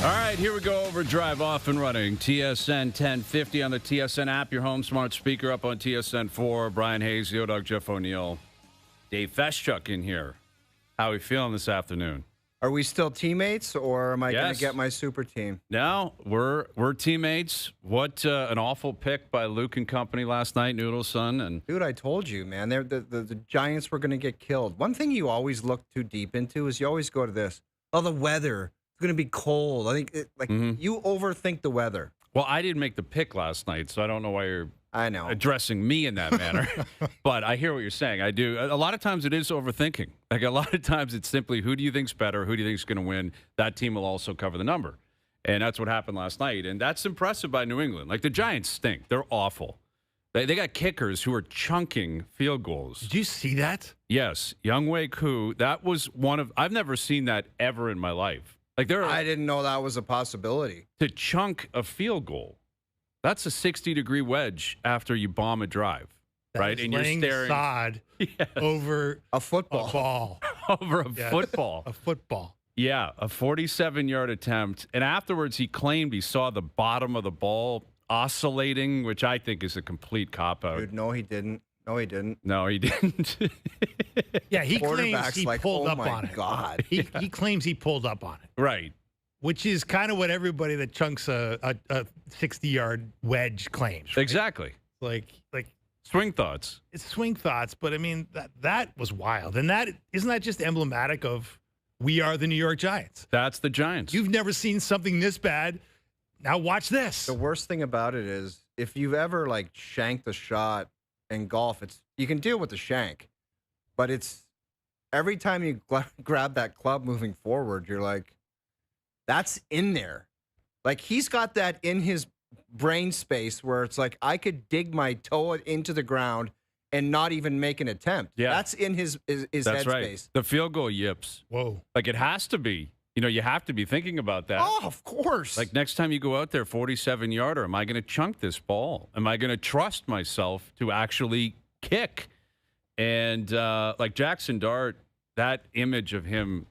All right, here we go. OverDrive off and running. TSN 1050 on the TSN app. Your home smart speaker up on TSN 4. Brian Hayes, Yodog, Jeff O'Neill, Dave Feschuk in here. How are we feeling this afternoon? Are we still teammates, or am I going Yes. to get my super team? No, we're teammates. What an awful pick by Luke and company last night, Noodles, son. And Dude, I told you, man. The Giants were going to get killed. One thing you always look too deep into is you always go to this. Oh, the weather. It's going to be cold. I think you overthink the weather. Well, I didn't make the pick last night, so I don't know why you're addressing me in that manner. But I hear what you're saying. I do. A lot of times it is overthinking. Like a lot of times it's simply who do you think's better? Who do you think's going to win? That team will also cover the number. And that's what happened last night. And that's impressive by New England. Like the Giants stink. They're awful. They got kickers who are chunking field goals. Did you see that? Yes. Younghoe Koo. That was one of, I've never seen that ever in my life. Like I didn't know that was a possibility. To chunk a field goal. That's a 60-degree wedge after you bomb a drive, right? And you're staring sod over a football. A ball. Over a football. A football. Yeah, a 47-yard attempt. And afterwards, he claimed he saw the bottom of the ball oscillating, which I think is a complete cop-out. Dude, no, he didn't. No, he didn't. No, he didn't. Yeah, he claims he pulled up my on it. God. He claims he pulled up on it. Right. Which is kind of what everybody that chunks a 60-yard wedge claims. Right? Exactly. Like swing thoughts. It's swing thoughts, but I mean that was wild. And isn't that just emblematic of we are the New York Giants? That's the Giants. You've never seen something this bad. Now watch this. The worst thing about it is if you've ever shanked a shot in golf, you can deal with the shank, but it's every time you grab that club moving forward, you're like, that's in there. Like he's got that in his brain space where it's like I could dig my toe into the ground and not even make an attempt. Yeah. That's in his That's headspace. right. The field goal yips. Whoa. Like it has to be. You have to be thinking about that. Oh, of course. Like next time you go out there, 47-yarder, am I going to chunk this ball? Am I going to trust myself to actually kick? And like Jackson Dart, that image of him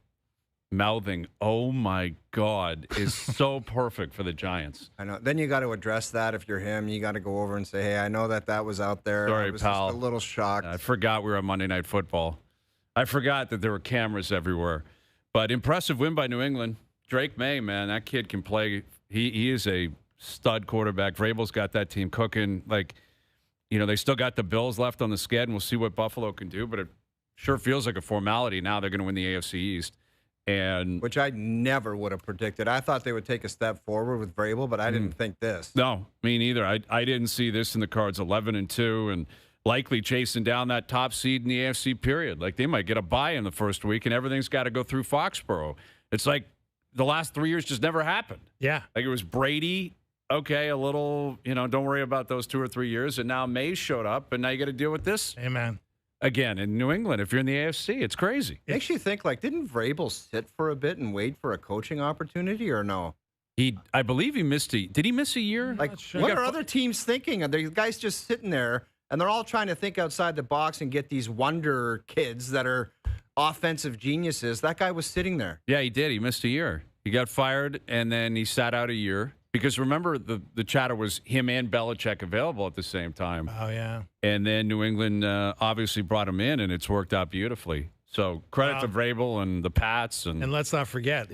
mouthing, "Oh my God," is so perfect for the Giants. I know. Then you got to address that. If you're him, you got to go over and say, "Hey, I know that was out there. Sorry, I was pal. just a little shocked. I forgot we were on Monday Night Football. I forgot that there were cameras everywhere." But impressive win by New England. Drake May, man, that kid can play. He is a stud quarterback. Vrabel's got that team cooking. They still got the Bills left on the sked, and we'll see what Buffalo can do. But it sure feels like a formality now. They're going to win the AFC East. Which I never would have predicted. I thought they would take a step forward with Vrabel, but I didn't think this. No, me neither. I didn't see this in the cards. 11-2, and likely chasing down that top seed in the AFC period. Like they might get a bye in the first week, and everything's got to go through Foxborough. It's like the last 3 years just never happened. Yeah, like it was Brady. Okay, a little. Don't worry about those 2 or 3 years, and now Mays showed up, and now you got to deal with this. Amen. Again, in New England, if you're in the AFC, it's crazy. It makes you think, didn't Vrabel sit for a bit and wait for a coaching opportunity, or no? I believe he missed did he miss a year? Sure. What are other teams thinking? Are the guys just sitting there, and they're all trying to think outside the box and get these wonder kids that are offensive geniuses? That guy was sitting there. Yeah, he did. He missed a year. He got fired, and then he sat out a year. Because remember, the chatter was him and Belichick available at the same time. Oh, yeah. And then New England obviously brought him in, and it's worked out beautifully. So credit to Vrabel and the Pats. And let's not forget,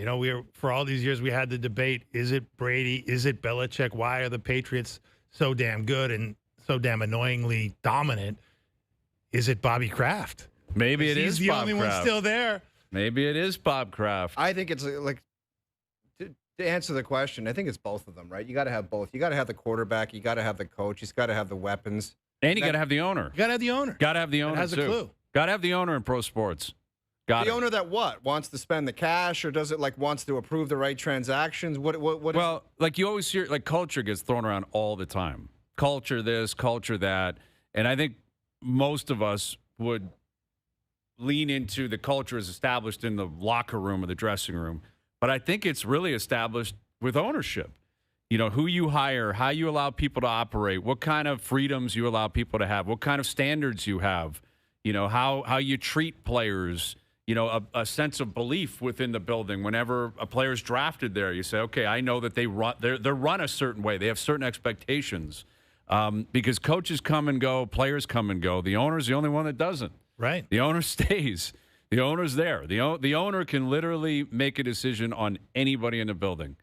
for all these years we had the debate, is it Brady, is it Belichick? Why are the Patriots so damn good and so damn annoyingly dominant? Is it Bobby Kraft? Maybe it is He's the Bob only Kraft. one still there. Maybe it is Bob Kraft. I think it's to answer the question, I think it's both of them, right? You got to have both. You got to have the quarterback. You got to have the coach. He's got to have the weapons. And you got to have the owner. You got to have the owner. Got to have the owner, that has too. a clue. Got to have the owner in pro sports. The owner that what? Wants to spend the cash, or does it wants to approve the right transactions? What well, you always hear, culture gets thrown around all the time. Culture this, culture that. And I think most of us would lean into the culture is established in the locker room or the dressing room. But I think it's really established with ownership. Who you hire, how you allow people to operate, what kind of freedoms you allow people to have, what kind of standards you have, how you treat players, a sense of belief within the building. Whenever a player's drafted there, you say, okay, I know that they're run a certain way. They have certain expectations because coaches come and go, players come and go. The owner's the only one that doesn't. Right. The owner stays. The owner's there. The owner can literally make a decision on anybody in the building.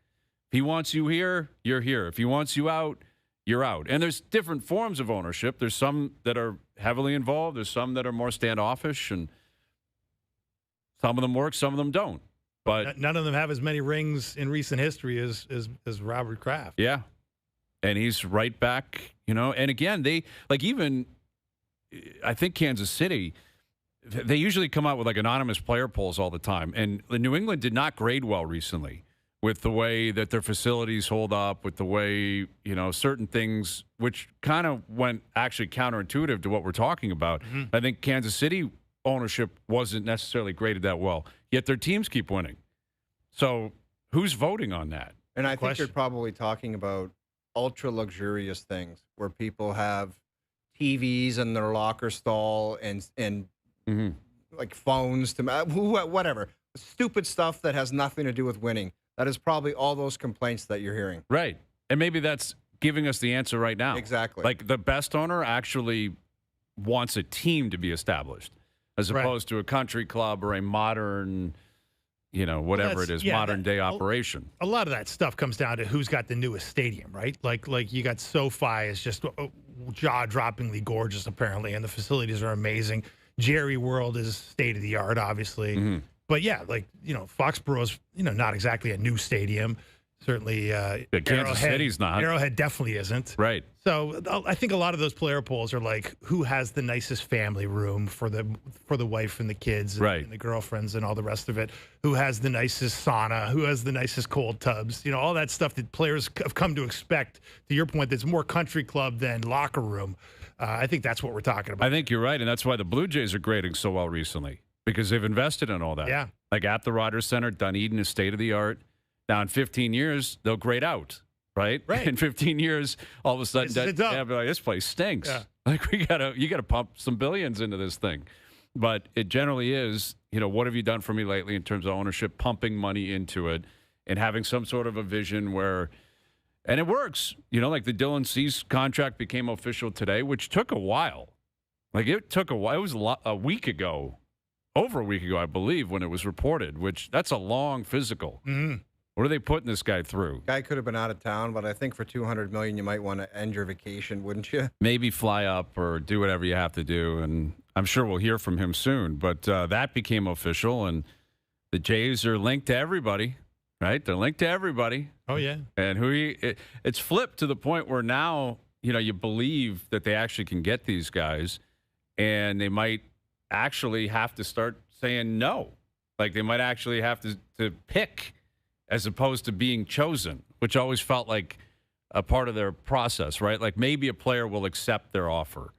If he wants you here, you're here. If he wants you out, you're out. And there's different forms of ownership. There's some that are heavily involved. There's some that are more standoffish, and some of them work, some of them don't. But none of them have as many rings in recent history as Robert Kraft. Yeah. And he's right back, And again, I think Kansas City, they usually come out with anonymous player polls all the time. And New England did not grade well recently with the way that their facilities hold up, with the way, certain things, which kind of went actually counterintuitive to what we're talking about. Mm-hmm. I think Kansas City ownership wasn't necessarily graded that well, yet their teams keep winning. So who's voting on that? And I think you're probably talking about ultra luxurious things where people have TVs in their locker stall and mm-hmm. Phones to whatever stupid stuff that has nothing to do with winning. That is probably all those complaints that you're hearing. Right. And maybe that's giving us the answer right now. Exactly. The best owner actually wants a team to be established as opposed to a country club or a modern, whatever it is, modern day operation. A lot of that stuff comes down to who's got the newest stadium, right? Like you got SoFi is just jaw-droppingly gorgeous, apparently, and the facilities are amazing. Jerry World is state-of-the-art, obviously. Mm-hmm. But, yeah, Foxborough's, not exactly a new stadium. Certainly, Kansas City's not. Arrowhead definitely isn't. Right. So I think a lot of those player polls are who has the nicest family room for the wife and the kids and the girlfriends and all the rest of it. Who has the nicest sauna? Who has the nicest cold tubs? All that stuff that players have come to expect. To your point, that's more country club than locker room. I think that's what we're talking about. I think you're right, and that's why the Blue Jays are grading so well recently because they've invested in all that. Yeah. At the Rogers Center, Dunedin is state-of-the-art. Now, in 15 years, they'll grade out, right? In 15 years, all of a sudden, this place stinks. Yeah. You gotta pump some billions into this thing. But it generally is, what have you done for me lately in terms of ownership, pumping money into it, and having some sort of a vision where, and it works. The Dylan Cease contract became official today, which took a while. It took a while. It was a week ago, over a week ago, I believe, when it was reported. Which that's a long physical. Mm-hmm. What are they putting this guy through? Guy could have been out of town, but I think for $200 million, you might want to end your vacation, wouldn't you? Maybe fly up or do whatever you have to do, and I'm sure we'll hear from him soon. But that became official, and the Jays are linked to everybody, right? They're linked to everybody. Oh yeah. And it's flipped to the point where now you believe that they actually can get these guys, and they might actually have to start saying no. They might actually have to pick, as opposed to being chosen, which always felt like a part of their process, right? Maybe a player will accept their offer.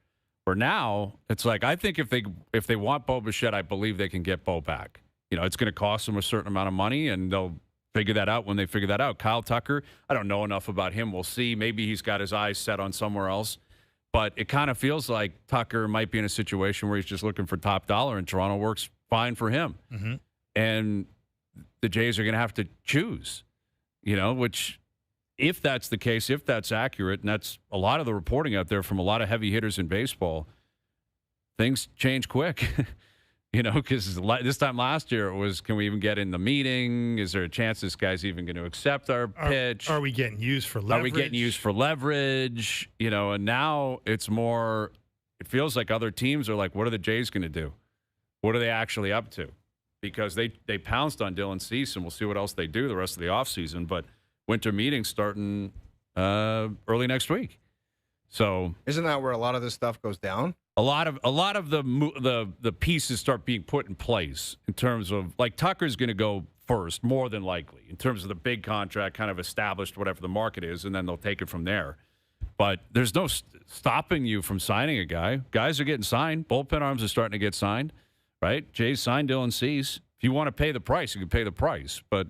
Or now, it's I think if they want Bo Bichette, I believe they can get Bo back. It's going to cost them a certain amount of money, and they'll figure that out when they figure that out. Kyle Tucker, I don't know enough about him. We'll see. Maybe he's got his eyes set on somewhere else. But it kind of feels like Tucker might be in a situation where he's just looking for top dollar, and Toronto works fine for him. Mm-hmm. And the Jays are going to have to choose, which if that's the case, if that's accurate, and that's a lot of the reporting out there from a lot of heavy hitters in baseball, things change quick, because this time last year it was, can we even get in the meeting? Is there a chance this guy's even going to accept our pitch? Are we getting used for leverage? Are we getting used for leverage? And now it's more, it feels like other teams are what are the Jays going to do? What are they actually up to? Because they pounced on Dylan Cease, and we'll see what else they do the rest of the offseason. But winter meetings starting early next week. So isn't that where a lot of this stuff goes down? A lot of the pieces start being put in place in terms of Tucker's going to go first, more than likely, in terms of the big contract, kind of established whatever the market is, and then they'll take it from there. But there's no stopping you from signing a guy. Guys are getting signed. Bullpen arms are starting to get signed. Right? Jays signed Dylan Cease. If you want to pay the price, you can pay the price. But,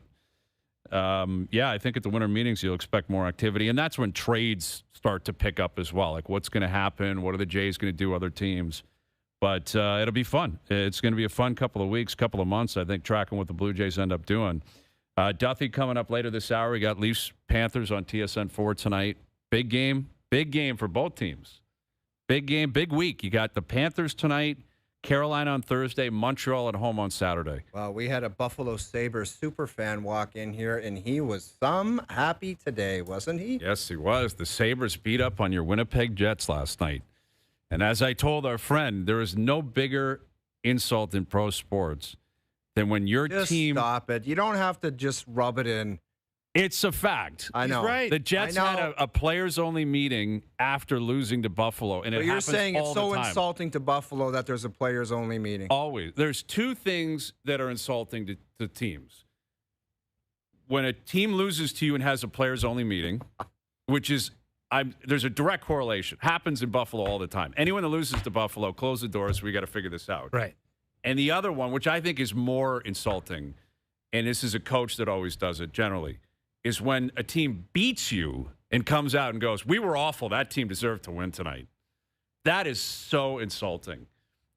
I think at the winter meetings you'll expect more activity. And that's when trades start to pick up as well. What's going to happen? What are the Jays going to do other teams? But it'll be fun. It's going to be a fun couple of weeks, couple of months, I think, tracking what the Blue Jays end up doing. Duthie coming up later this hour. We got Leafs Panthers on TSN 4 tonight. Big game for both teams. Big game, big week. You got the Panthers tonight, Carolina on Thursday, Montreal at home on Saturday. Well, we had a Buffalo Sabres super fan walk in here, and he was happy today, wasn't he? Yes, he was. The Sabres beat up on your Winnipeg Jets last night. And as I told our friend, there is no bigger insult in pro sports than when your team... Stop it. You don't have to just rub it in. It's a fact. I know. He's right. The Jets had a players-only meeting after losing to Buffalo, and but it you're happens saying all it's the so time. insulting to Buffalo that there's a players-only meeting. Always. There's two things that are insulting to teams. When a team loses to you and has a players-only meeting, which is there's a direct correlation. Happens in Buffalo all the time. Anyone that loses to Buffalo, close the doors. We got to figure this out. Right. And the other one, which I think is more insulting, and this is a coach that always does it generally, is when a team beats you and comes out and goes, "We were awful. That team deserved to win tonight." That is so insulting.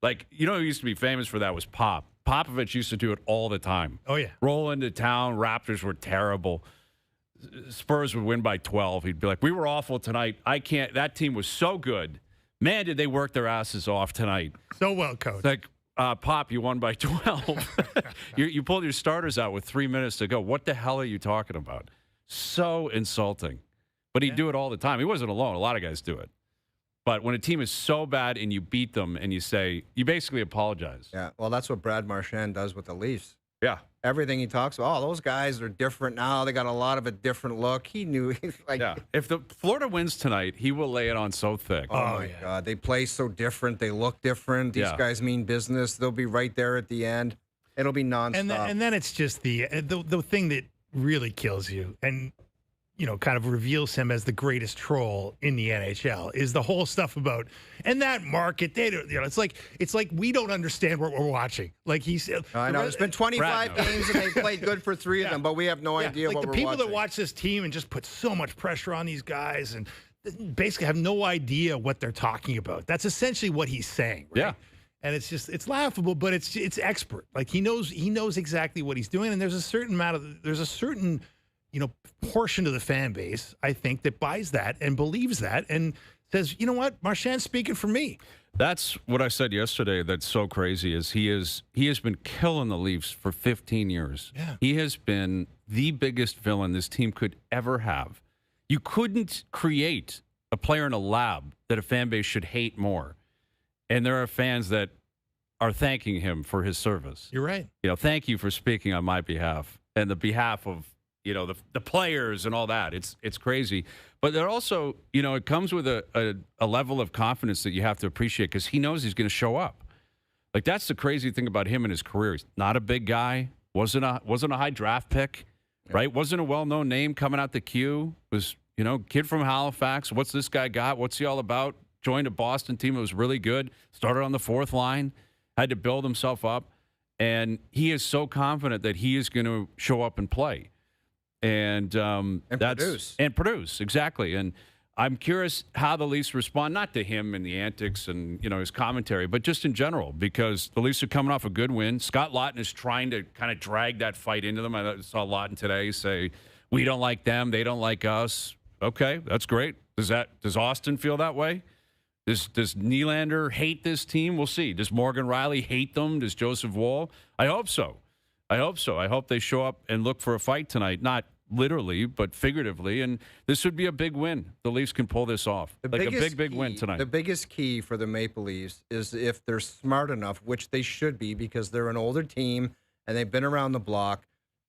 Like, you know who used to be famous for that was Pop. Popovich used to do it all the time. Oh, yeah. Roll into town. Raptors were terrible. Spurs would win by 12. He'd be like, "We were awful tonight. I can't. That team was so good. Man, did they work their asses off tonight." So well coached. It's like, Pop, you won by 12. You pulled your starters out with 3 minutes to go. What the hell are you talking about? So insulting. But he'd do it all the time. He wasn't alone. A lot of guys do it. But when a team is so bad and you beat them and you basically apologize. Yeah, well, that's what Brad Marchand does with the Leafs. Yeah. Everything he talks about, those guys are different now. They got a lot of a different look. He knew. Yeah. If the Florida wins tonight, he will lay it on so thick. Oh, my God. They play so different. They look different. These guys mean business. They'll be right there at the end. It'll be nonstop. And then it's just the thing that really kills you and, kind of reveals him as the greatest troll in the NHL is the whole stuff about, and that market, they don't, it's like we don't understand what we're watching. Like he's, I know, there's been 25 games and they played good for 3 of them, but we have no idea what we're watching. Like the people that watch this team and just put so much pressure on these guys and basically have no idea what they're talking about. That's essentially what he's saying, right? Yeah. And it's laughable, but it's expert. Like he knows exactly what he's doing. And there's a certain portion of the fan base, I think, that buys that and believes that and says, you know what, Marchand's speaking for me. That's what I said yesterday. That's so crazy. Is he has been killing the Leafs for 15 years. Yeah. He has been the biggest villain this team could ever have. You couldn't create a player in a lab that a fan base should hate more. And there are fans that are thanking him for his service. You're right. Thank you for speaking on my behalf and the behalf of the players and all that. It's crazy. But there also, it comes with a level of confidence that you have to appreciate because he knows he's going to show up. Like, that's the crazy thing about him in his career. He's not a big guy, wasn't a high draft pick, right? Wasn't a well-known name coming out the queue. Was, kid from Halifax. What's this guy got? What's he all about? Joined a Boston team that was really good. Started on the fourth line. Had to build himself up. And he is so confident that he is going to show up and play. And produce, exactly. And I'm curious how the Leafs respond, not to him and the antics and his commentary, but just in general, because the Leafs are coming off a good win. Scott Laughton is trying to kind of drag that fight into them. I saw Laughton today say, "We don't like them, they don't like us." Okay, that's great. Does Austin feel that way? Does Nylander hate this team? We'll see. Does Morgan Riley hate them? Does Joseph Woll? I hope so. I hope they show up and look for a fight tonight. Not literally, but figuratively. And this would be a big win. The Leafs can pull this off. A big win tonight. The biggest key for the Maple Leafs is if they're smart enough, which they should be because they're an older team and they've been around the block,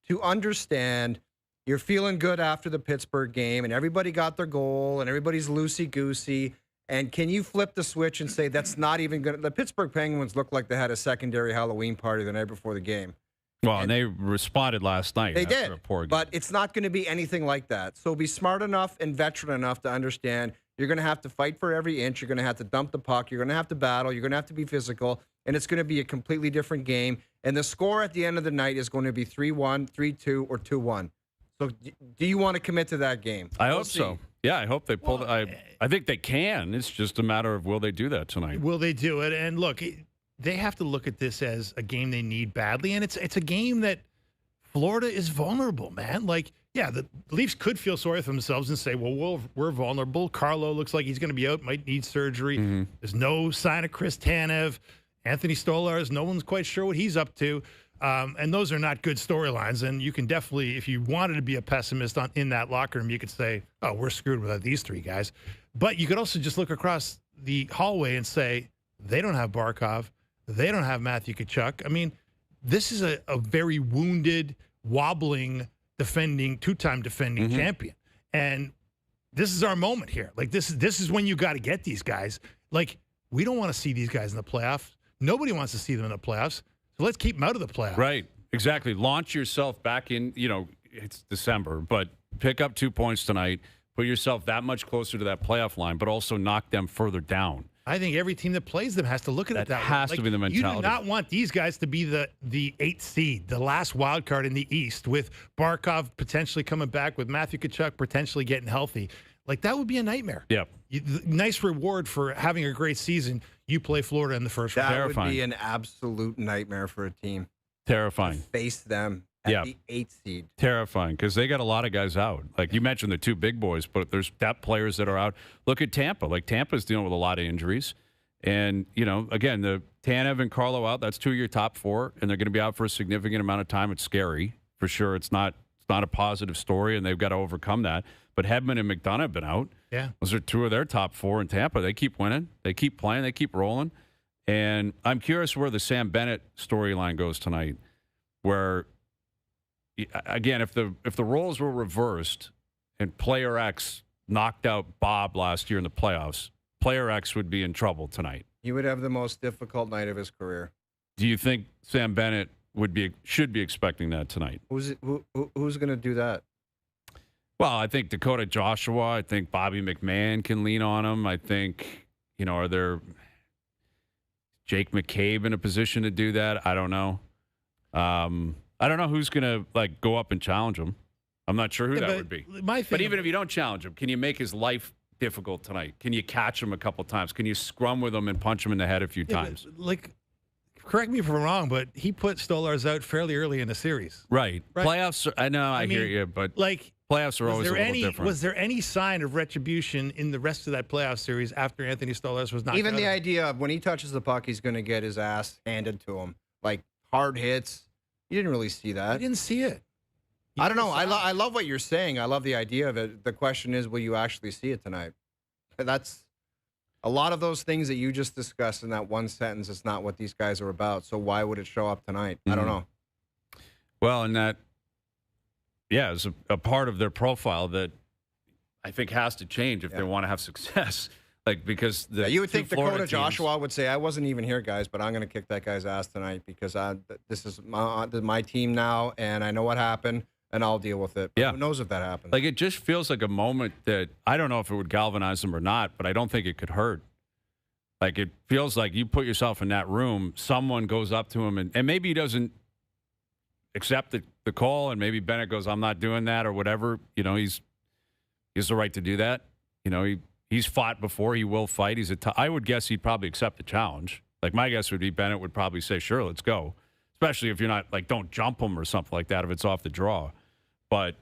to understand you're feeling good after the Pittsburgh game and everybody got their goal and everybody's loosey-goosey. And can you flip the switch and say that's not even going to – the Pittsburgh Penguins look like they had a secondary Halloween party the night before the game. Well, and they responded last night. They did, a poor game. but it's not going to be anything like that. So be smart enough and veteran enough to understand you're going to have to fight for every inch. You're going to have to dump the puck. You're going to have to battle. You're going to have to be physical, and it's going to be a completely different game. And the score at the end of the night is going to be 3-1, 3-2, or 2-1. So do you want to commit to that game? I hope so. Yeah, I hope they pull. I think they can. It's just a matter of will they do that tonight? Will they do it? And look, they have to look at this as a game they need badly, and it's a game that Florida is vulnerable, man. Like, yeah, the Leafs could feel sorry for themselves and say, well, we're vulnerable. Carlo looks like he's going to be out, might need surgery. Mm-hmm. There's no sign of Chris Tanev. Anthony Stolarz, no one's quite sure what he's up to. And those are not good storylines. And you can definitely, if you wanted to be a pessimist in that locker room, you could say, oh, we're screwed without these three guys. But you could also just look across the hallway and say, they don't have Barkov. They don't have Matthew Tkachuk. I mean, this is a very wounded, wobbling, two-time defending champion. And this is our moment here. Like, this is when you got to get these guys. Like, we don't want to see these guys in the playoffs. Nobody wants to see them in the playoffs. So let's keep them out of the playoffs. Right. Exactly. Launch yourself back in, it's December, but pick up 2 points tonight. Put yourself that much closer to that playoff line, but also knock them further down. I think every team that plays them has to look at it that way. That has to be the mentality. You do not want these guys to be the 8th seed, the last wild card in the East, with Barkov potentially coming back, with Matthew Tkachuk potentially getting healthy. Like, that would be a nightmare. Yeah. Nice reward for having a great season. You play Florida in the first round. That would be an absolute nightmare for a team. Terrifying. To face them at the 8th seed. Terrifying, because they got a lot of guys out. Like you mentioned, the two big boys, but there's depth players that are out. Look at Tampa. Like, Tampa's dealing with a lot of injuries. And, again, the Tanev and Carlo out, that's 2 of your top 4, and they're going to be out for a significant amount of time. It's scary, for sure. It's not a positive story, and they've got to overcome that. But Hedman and McDonough have been out. Yeah. Those are 2 of their top 4 in Tampa. They keep winning. They keep playing. They keep rolling. And I'm curious where the Sam Bennett storyline goes tonight, where, again, if the roles were reversed and Player X knocked out Bob last year in the playoffs, Player X would be in trouble tonight. He would have the most difficult night of his career. Do you think Sam Bennett should be expecting that tonight? Who's going to do that? Well, I think Dakota Joshua. I think Bobby McMahon can lean on him. I think, are there Jake McCabe in a position to do that? I don't know. I don't know who's going to go up and challenge him. I'm not sure who that would be. But even if you don't challenge him, can you make his life difficult tonight? Can you catch him a couple times? Can you scrum with him and punch him in the head a few times? Correct me if I'm wrong, but he put Stolarz out fairly early in the series. Right. Playoffs. I know. I hear you, but playoffs are always a little different. Was there any sign of retribution in the rest of that playoff series after Anthony Stolarz was knocked out? Even the idea of when he touches the puck, he's going to get his ass handed to him, like hard hits. You didn't really see that. I didn't see it. I don't know. I love what you're saying. I love the idea of it. The question is, will you actually see it tonight? That's a lot of those things that you just discussed in that one sentence. It's not what these guys are about. So why would it show up tonight? I don't know. Well, and that, is a part of their profile that I think has to change if they want to have success. Because you would think Dakota Joshua would say, I wasn't even here, guys, but I'm going to kick that guy's ass tonight because this is my team now, and I know what happened, and I'll deal with it. But who knows if that happens? It just feels like a moment that I don't know if it would galvanize them or not, but I don't think it could hurt. It feels like you put yourself in that room, someone goes up to him, and maybe he doesn't accept the call, and maybe Bennett goes, I'm not doing that, or whatever. He's the right to do that. He's fought before. He will fight. I would guess he'd probably accept the challenge. My guess would be Bennett would probably say, sure, let's go. Especially if you're not, don't jump him or something like that if it's off the draw. But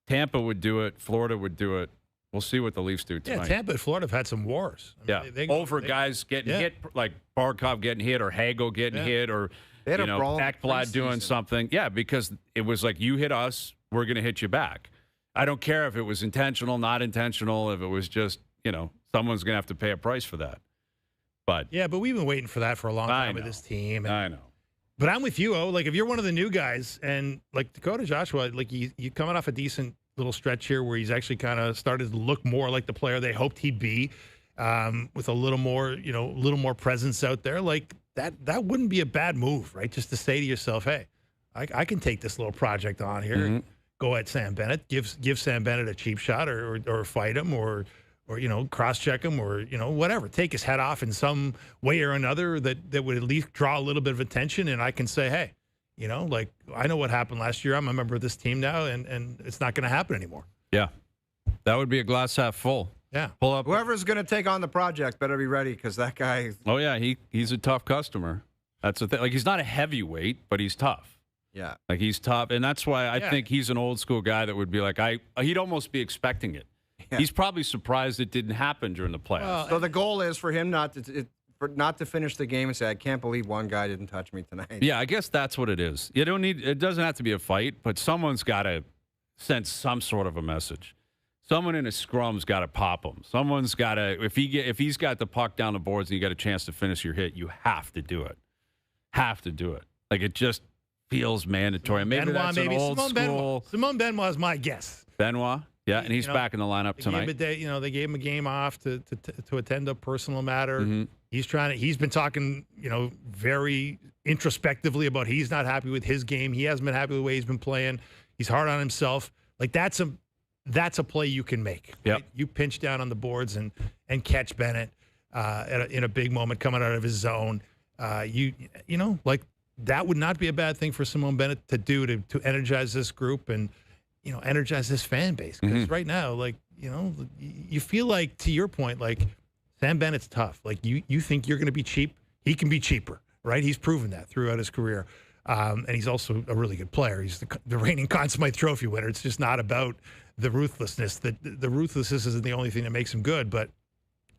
Tampa would do it. Florida would do it. We'll see what the Leafs do tonight. Yeah, Tampa and Florida have had some wars. Guys getting hit, like Barkov getting hit or Hagel getting hit or, Ekblad doing something. Yeah, because it was like, you hit us, we're going to hit you back. I don't care if it was intentional, not intentional, if it was just, someone's going to have to pay a price for that. But we've been waiting for that for a long time with this team. I know. But I'm with you, if you're one of the new guys, and Dakota Joshua, you coming off a decent little stretch here where he's actually kind of started to look more like the player they hoped he'd be, with a little more presence out there, that wouldn't be a bad move, right? Just to say to yourself, hey, I can take this little project on here. Mm-hmm. Go at Sam Bennett, give Sam Bennett a cheap shot or fight him or cross-check him or, whatever. Take his head off in some way or another that would at least draw a little bit of attention, and I can say, hey, I know what happened last year. I'm a member of this team now, and it's not going to happen anymore. Yeah. That would be a glass half full. Yeah. Pull up. Whoever's going to take on the project better be ready because that guy. Oh, yeah, he's a tough customer. That's the thing. Like, he's not a heavyweight, but he's tough. Yeah. Like, he's tough. And that's why I think he's an old school guy that would be like, he'd almost be expecting it. Yeah. He's probably surprised it didn't happen during the playoffs. Well, so the goal is for him not to finish the game and say, I can't believe one guy didn't touch me tonight. Yeah, I guess that's what it is. It doesn't have to be a fight, but someone's got to send some sort of a message. Someone in a scrum's got to pop him. Someone's got to, if he's got the puck down the boards and you got a chance to finish your hit, you have to do it. Have to do it. Like, it just feels mandatory. Maybe Benoit, that's an old school. Simone Benoit is my guess. Benoit? Yeah, and he's back in the lineup tonight. They gave him a game off to attend a personal matter. Mm-hmm. He's been talking, very introspectively about he's not happy with his game. He hasn't been happy with the way he's been playing. He's hard on himself. Like, that's a play you can make. Yep. Right? You pinch down on the boards and catch Bennett in a big moment coming out of his zone. Like, that would not be a bad thing for Simone Bennett to do to energize this group and energize this fan base. Because right now, like, you feel like, to your point, like, Sam Bennett's tough. Like, you think you're going to be cheap. He can be cheaper, right? He's proven that throughout his career. And he's also a really good player. He's the reigning Conn Smythe Trophy winner. It's just not about the ruthlessness. The ruthlessness isn't the only thing that makes him good. But,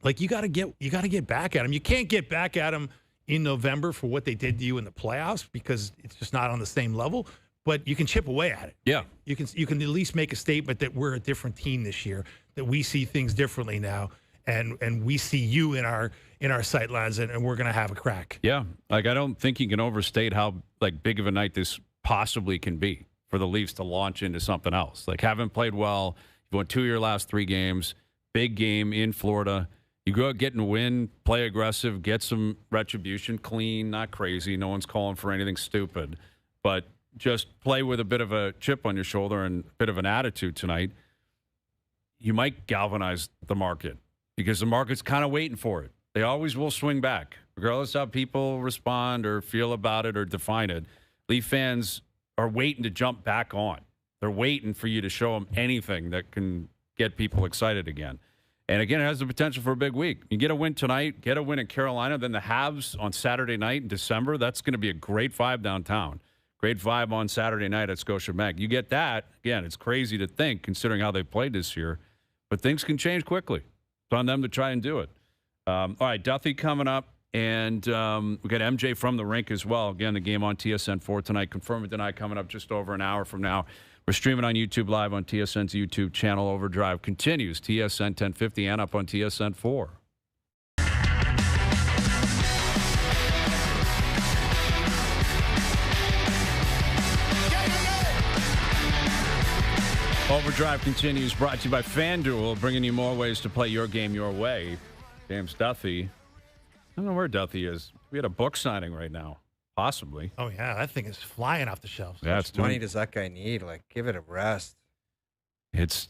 like, you got to get back at him. You can't get back at him in November for what they did to you in the playoffs because it's just not on the same level. But you can chip away at it. Yeah, you can at least make a statement that we're a different team this year, that we see things differently now, and we see you in our sightlines, and we're going to have a crack. Yeah, like, I don't think you can overstate how, like, big of a night this possibly can be for the Leafs to launch into something else. Like, haven't played well. You've won 2 of your last 3 games. Big game in Florida. You go out, get and win, play aggressive, get some retribution, clean, not crazy. No one's calling for anything stupid, but just play with a bit of a chip on your shoulder and a bit of an attitude tonight. You might galvanize the market because the market's kind of waiting for it. They always will swing back, regardless how people respond or feel about it or define it. Leaf fans are waiting to jump back on. They're waiting for you to show them anything that can get people excited again. And again, it has the potential for a big week. You get a win tonight, get a win in Carolina, then the Habs on Saturday night in December. That's going to be a great vibe downtown. Great vibe on Saturday night at Scotiabank. You get that. Again, it's crazy to think considering how they played this year, but things can change quickly. It's on them to try and do it. All right, Duthie coming up, and we got MJ from the rink as well. Again, the game on TSN4 tonight. Confirm it tonight coming up just over an hour from now. We're streaming on YouTube Live on TSN's YouTube channel. OverDrive continues. TSN 1050 and up on TSN4. OverDrive continues, brought to you by FanDuel, bringing you more ways to play your game your way. James Duthie. I don't know where Duthie is. We had a book signing right now. Possibly. Oh, yeah. That thing is flying off the shelves. Yeah, how much money does that guy need? Like, give it a rest. It's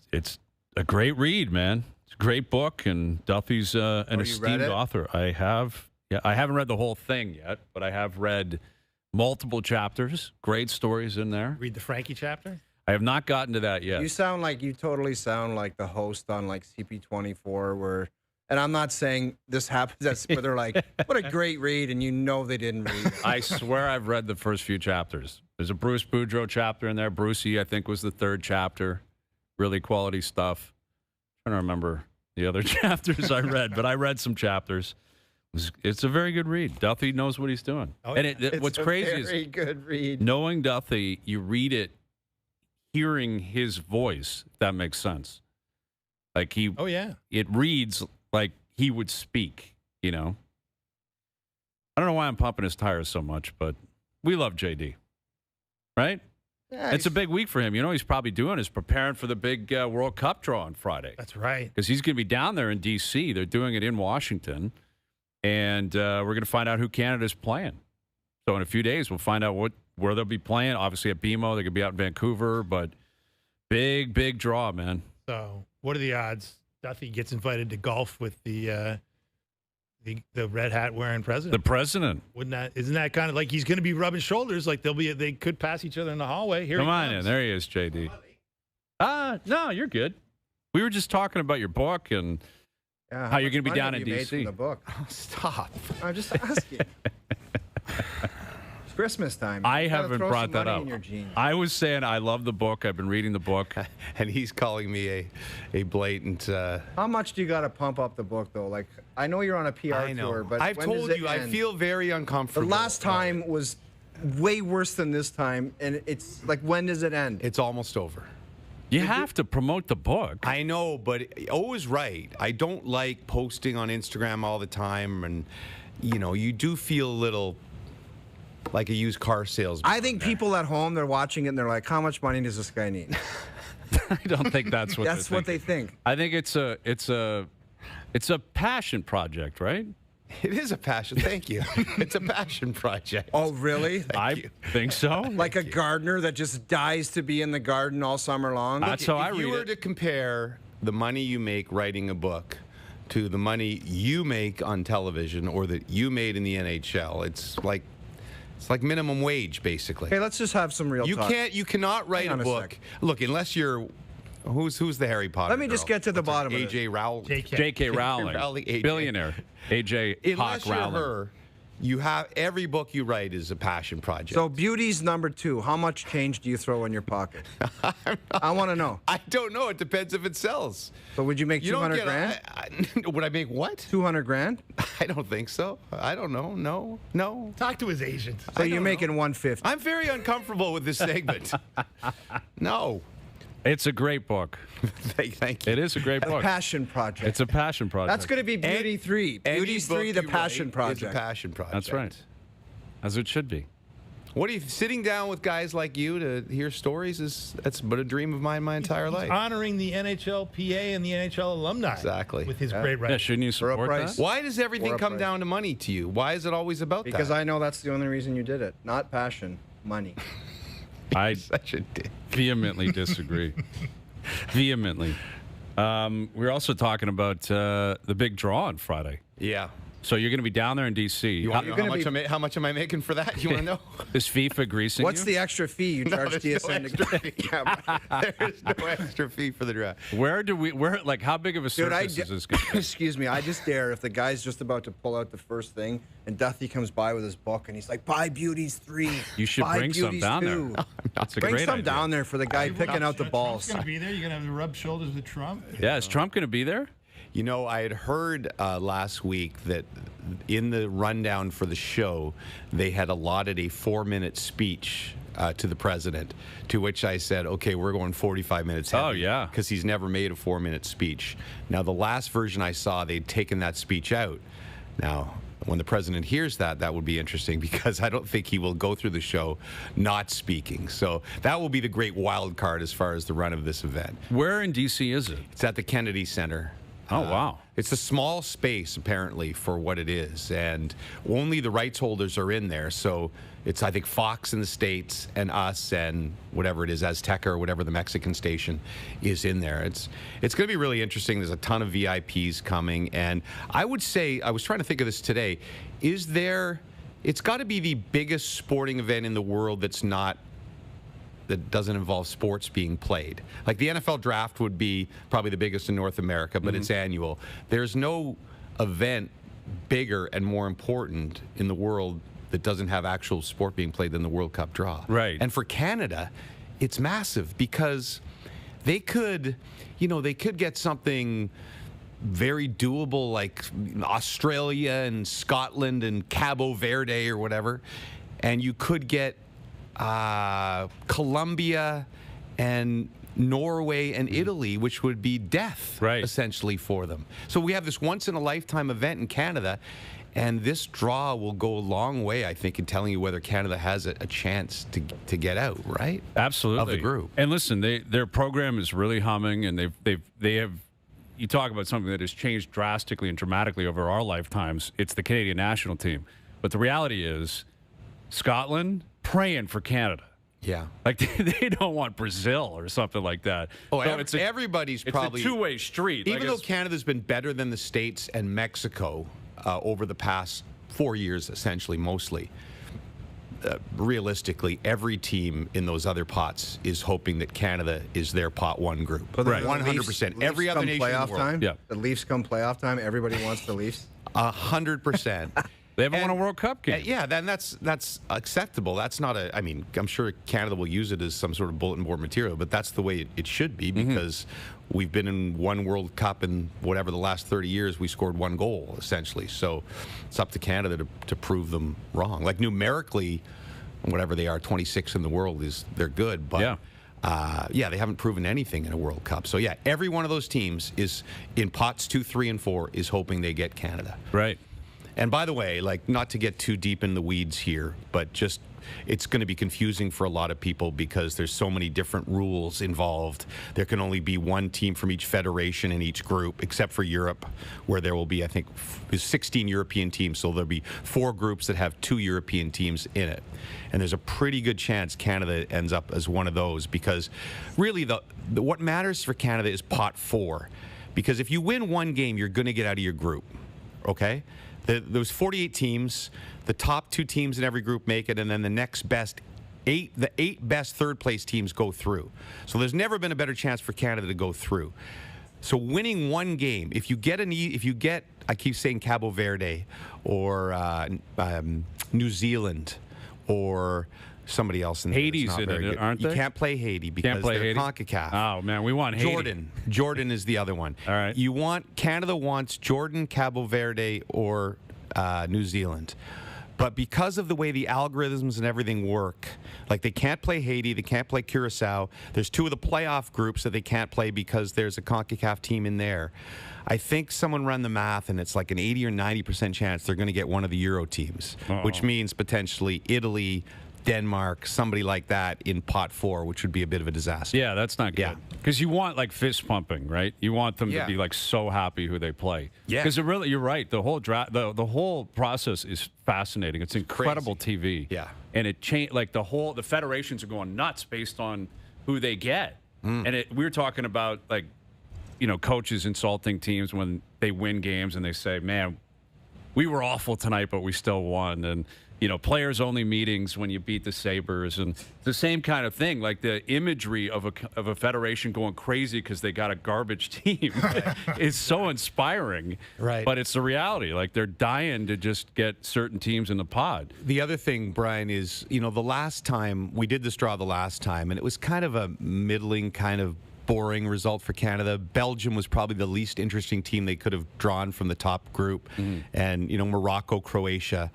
a great read, man. It's a great book, and Duthie's an esteemed author. I have. Yeah, I haven't read the whole thing yet, but I have read multiple chapters. Great stories in there. Read the Frankie chapter? I have not gotten to that yet. You totally sound like the host on, like, CP24 where... And I'm not saying this happens, but they're like, what a great read, and they didn't read it. I swear I've read the first few chapters. There's a Bruce Boudreau chapter in there. Brucey, I think, was the 3rd chapter. Really quality stuff. I'm trying to remember the other chapters I read, but I read some chapters. It's a very good read. Duthie knows what he's doing. Oh, and what's crazy is very good read. Knowing Duthie, you read it hearing his voice, if that makes sense. Like it reads like he would speak, I don't know why I'm pumping his tires so much, but we love JD, right? Yeah, it's a big week for him. He's probably doing is preparing for the big World Cup draw on Friday. That's right. Because he's going to be down there in D.C. They're doing it in Washington, and we're going to find out who Canada's playing. So in a few days, we'll find out where they'll be playing. Obviously at BMO, they're going to be out in Vancouver, but big draw, man. So what are the odds Duthie gets invited to golf with the red hat wearing president? The president. Isn't that kind of like he's going to be rubbing shoulders? Like they could pass each other in the hallway. Here, come on in. There he is, JD. No, you're good. We were just talking about your book and how you're going to be down in D.C. The book. Oh, stop. I'm just asking. It's Christmas time. I haven't brought that up. I was saying I love the book. I've been reading the book. And he's calling me a blatant... How much do you got to pump up the book, though? Like, I know you're on a PR tour, but I've told you, I feel very uncomfortable. The last time was way worse than this time, and it's like, when does it end? It's almost over. You have to promote the book. I know, but O is right. I don't like posting on Instagram all the time, and, you know, you do feel a little... like a used car salesman. I think people at home, they're watching it and they're like, how much money does this guy need? I don't think that's what that's what they think. I think it's a passion project, right? It is a passion. Thank you. It's a passion project. Oh, really? I think so. Like a gardener that just dies to be in the garden all summer long? That's how I read it. If you were to compare the money you make writing a book to the money you make on television or that you made in the NHL, it's like minimum wage, basically. Okay, let's just have some real talk. You cannot write a book. Look, unless you're who's the Harry Potter Let me girl? just get to the bottom of it. AJ Rowling. J.K. Rowling. AJ. Billionaire. AJ Unless you're Rowling. her, you have every book you write is a passion project. So beauty's number 2. How much change do you throw in your pocket? I want to know. I don't know. It depends if it sells. So would you make 200 grand? Would I make what? 200 grand? I don't think so. I don't know. No. Talk to his agent. So you're making 150. I'm very uncomfortable with this segment. No. It's a great book. Thank you. It is a great book. A passion project. It's a passion project. That's going to be Beauty 3. Beauty's 3, the passion project. It's a passion project. That's right. As it should be. What are you sitting down with guys like you to hear stories? That's but a dream of mine my entire life. Honoring the NHL PA and the NHL alumni. Exactly. With his great writing. Yeah, shouldn't you support that? Why does everything come down to money to you? Why is it always about that? Because I know that's the only reason you did it. Not passion, money. I such a dick. Vehemently disagree. Vehemently. We're also talking about the big draw on Friday. Yeah. So you're going to be down there in D.C. How much am I making for that? You want to know? Is FIFA greasing What's you? the extra fee you charge TSN to There's no extra fee for the draft. How big of a circus is this going to be? Excuse me, I just dare if the guy's just about to pull out the first thing and Duthie comes by with his book and he's like, buy Beauties 3. You should bring some down there. No, That's a bring great some idea. down there for the guy picking out the balls. Trump's going to be there. You're going to have to rub shoulders with Trump. Yeah, is Trump going to be there? You know, I had heard last week that in the rundown for the show, they had allotted a 4-minute speech to the president, to which I said, okay, we're going 45 minutes heavy. Oh, yeah. Because he's never made a 4-minute speech. Now, the last version I saw, they'd taken that speech out. Now, when the president hears that, that would be interesting because I don't think he will go through the show not speaking. So that will be the great wild card as far as the run of this event. Where in D.C. is it? It's at the Kennedy Center. Oh, wow. It's a small space, apparently, for what it is. And only the rights holders are in there. So it's, I think, Fox in the States and us and whatever it is, Azteca or whatever the Mexican station is in there. It's going to be really interesting. There's a ton of VIPs coming. And I would say, I was trying to think of this today, it's got to be the biggest sporting event in the world that doesn't involve sports being played. Like the NFL draft would be probably the biggest in North America, but it's annual. There's no event bigger and more important in the world that doesn't have actual sport being played than the World Cup draw. Right. And for Canada, it's massive because they could get something very doable like Australia and Scotland and Cabo Verde or whatever, and you could get Colombia and Norway and Italy, which would be death, essentially, for them. So we have this once-in-a-lifetime event in Canada, and this draw will go a long way, I think, in telling you whether Canada has a chance to get out, right? Absolutely. Of the group. And listen, their program is really humming, and they have. You talk about something that has changed drastically and dramatically over our lifetimes. It's the Canadian national team, but the reality is, Scotland praying for Canada. Yeah. Like they don't want Brazil or something like that. Oh, so everybody's probably... It's a two-way street. Even though Canada's been better than the States and Mexico over the past 4 years, essentially, mostly, realistically, every team in those other pots is hoping that Canada is their pot one group. Right. 100%. Every other nation in the world. Time, the Leafs come playoff time, everybody wants the Leafs. 100%. They haven't won a World Cup game. Yeah, then that's acceptable. That's not a. I mean, I'm sure Canada will use it as some sort of bulletin board material, but that's the way it should be because we've been in one World Cup in whatever the last 30 years. We scored one goal essentially, so it's up to Canada to prove them wrong. Like numerically, whatever they are, 26 in the world they're good, but. Yeah, they haven't proven anything in a World Cup. So yeah, every one of those teams is in pots 2, 3, and 4 is hoping they get Canada. Right. And by the way, like, not to get too deep in the weeds here, but just it's going to be confusing for a lot of people because there's so many different rules involved. There can only be one team from each federation in each group, except for Europe, where there will be, I think, 16 European teams. So there'll be 4 groups that have 2 European teams in it. And there's a pretty good chance Canada ends up as one of those because really what matters for Canada is pot 4. Because if you win one game, you're going to get out of your group, okay? Those 48 teams, the top 2 teams in every group make it, and then the next best the 8 best third-place teams go through. So there's never been a better chance for Canada to go through. So winning one game, if you get, I keep saying Cabo Verde or New Zealand or somebody else in there. Haiti's in it, aren't they? You can't play Haiti because they're CONCACAF. Oh, man, we want Haiti. Jordan is the other one. All right. Canada wants Jordan, Cabo Verde, or New Zealand. But because of the way the algorithms and everything work, like they can't play Haiti, they can't play Curacao. There's 2 of the playoff groups that they can't play because there's a CONCACAF team in there. I think someone ran the math, and it's like an 80 or 90% chance they're going to get one of the Euro teams, which means potentially Italy, Denmark, somebody like that in pot 4, which would be a bit of a disaster. Yeah, that's not good. Because you want like fist pumping, right? You want them to be like so happy who they play. Yeah. Because really, you're right. The whole the whole process is fascinating. It's incredible TV. Yeah. And it changed. Like the federations are going nuts based on who they get. And we were talking about like, coaches insulting teams when they win games and they say, "Man, we were awful tonight, but we still won." And players only meetings when you beat the Sabres, and the same kind of thing. Like the imagery of a federation going crazy because they got a garbage team is so inspiring. Right. But it's the reality. Like they're dying to just get certain teams in the pod. The other thing, Brian, is the last time we did this draw, and it was kind of a middling, kind of boring result for Canada. Belgium was probably the least interesting team they could have drawn from the top group, and Morocco, Croatia.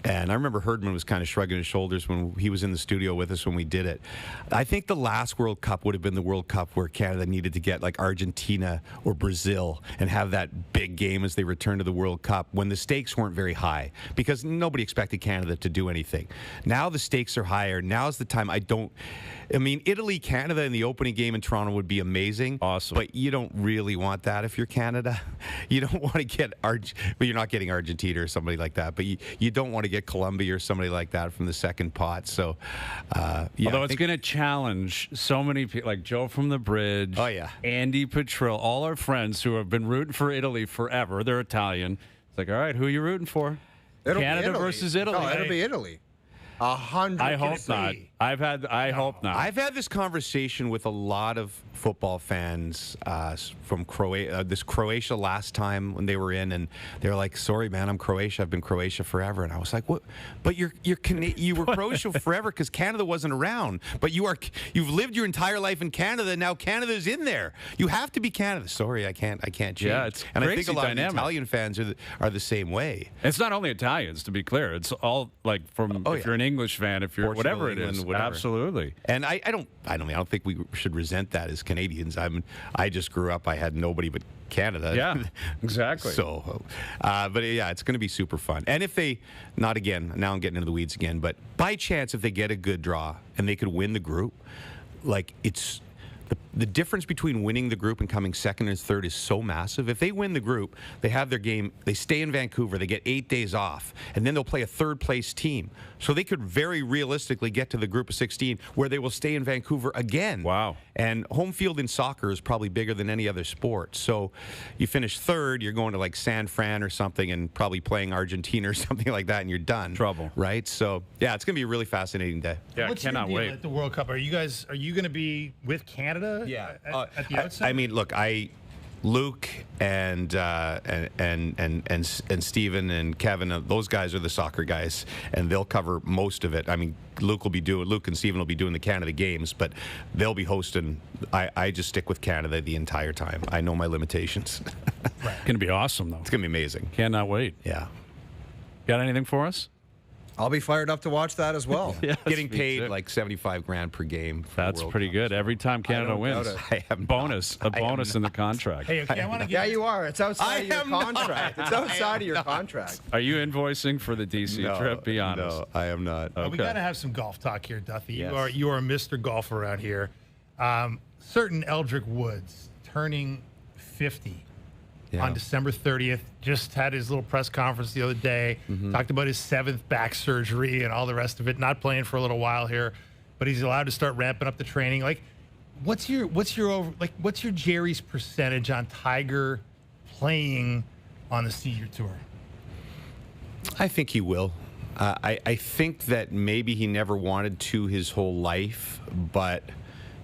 And I remember Herdman was kind of shrugging his shoulders when he was in the studio with us when we did it. I think the last World Cup would have been the World Cup where Canada needed to get like Argentina or Brazil and have that big game as they return to the World Cup when the stakes weren't very high because nobody expected Canada to do anything. Now the stakes are higher. Now's the time. Italy, Canada in the opening game in Toronto would be amazing. Awesome. But you don't really want that if you're Canada. You don't want to get but you're not getting Argentina or somebody like that. But you don't want to get Colombia or somebody like that from the second pot. So, although it's going to challenge so many people, like Joe from the Bridge, Andy Petrill, all our friends who have been rooting for Italy forever. They're Italian. It's like, all right, who are you rooting for? Canada versus Italy. No, it'll be Italy. 100%. I hope not. I hope not. I've had this conversation with a lot of football fans from Croatia last time when they were in, and they were like, "Sorry, man, I'm Croatia. I've been Croatia forever." And I was like, "What? But you were Croatia forever because Canada wasn't around. But you've lived your entire life in Canada. Now Canada's in there. You have to be Canada." Sorry, I can't change. Yeah, it's and crazy I think a lot dynamic. of Italian fans are the same way. It's not only Italians, to be clear. It's all like if you're an English fan, if you're Portugal, whatever it is, England, whatever. Absolutely. And I don't think we should resent that as Canadians. I just grew up. I had nobody but Canada. Yeah, exactly. So, but yeah, it's going to be super fun. And if they, not again, now I'm getting into the weeds again, but by chance, if they get a good draw and they could win the group, like the difference between winning the group and coming second and third is so massive. If they win the group, they have their game, they stay in Vancouver, they get 8 days off, and then they'll play a third-place team. So they could very realistically get to the group of 16 where they will stay in Vancouver again. Wow. And home field in soccer is probably bigger than any other sport. So you finish third, you're going to like San Fran or something and probably playing Argentina or something like that, and you're done. Trouble. Right? So, yeah, it's going to be a really fascinating day. Yeah, What's I cannot your deal wait. at the World Cup? Are you going to be with Canada? Yeah, at the outset. I mean, look, Luke and Steven and Kevin, those guys are the soccer guys, and they'll cover most of it. I mean, Luke and Steven will be doing the Canada games, but they'll be hosting. I just stick with Canada the entire time. I know my limitations. Right. It's going to be awesome, though. It's going to be amazing. Cannot wait. Yeah. Got anything for us? I'll be fired up to watch that as well. Yes, Getting me paid too. like $75,000 per game. For That's the World pretty Cup. good. Every time Canada don't wins, doubt I am bonus in the contract. Hey, okay, I want to Yeah, get. you are. It's outside of your am not. contract. It's outside of your contract. Are you invoicing for the DC trip? Be honest. No, I am not. Okay. We got to have some golf talk here, Duthie. Yes. You are Mr. Golf around here. Certain Eldrick Woods turning 50 on December 30th. Just had his little press conference the other day. Talked about his 7th back surgery and all the rest of it. Not playing for a little while here, but he's allowed to start ramping up the training. Like, what's your Jerry's percentage on Tiger playing on the senior tour? I think he will. I think that maybe he never wanted to his whole life, but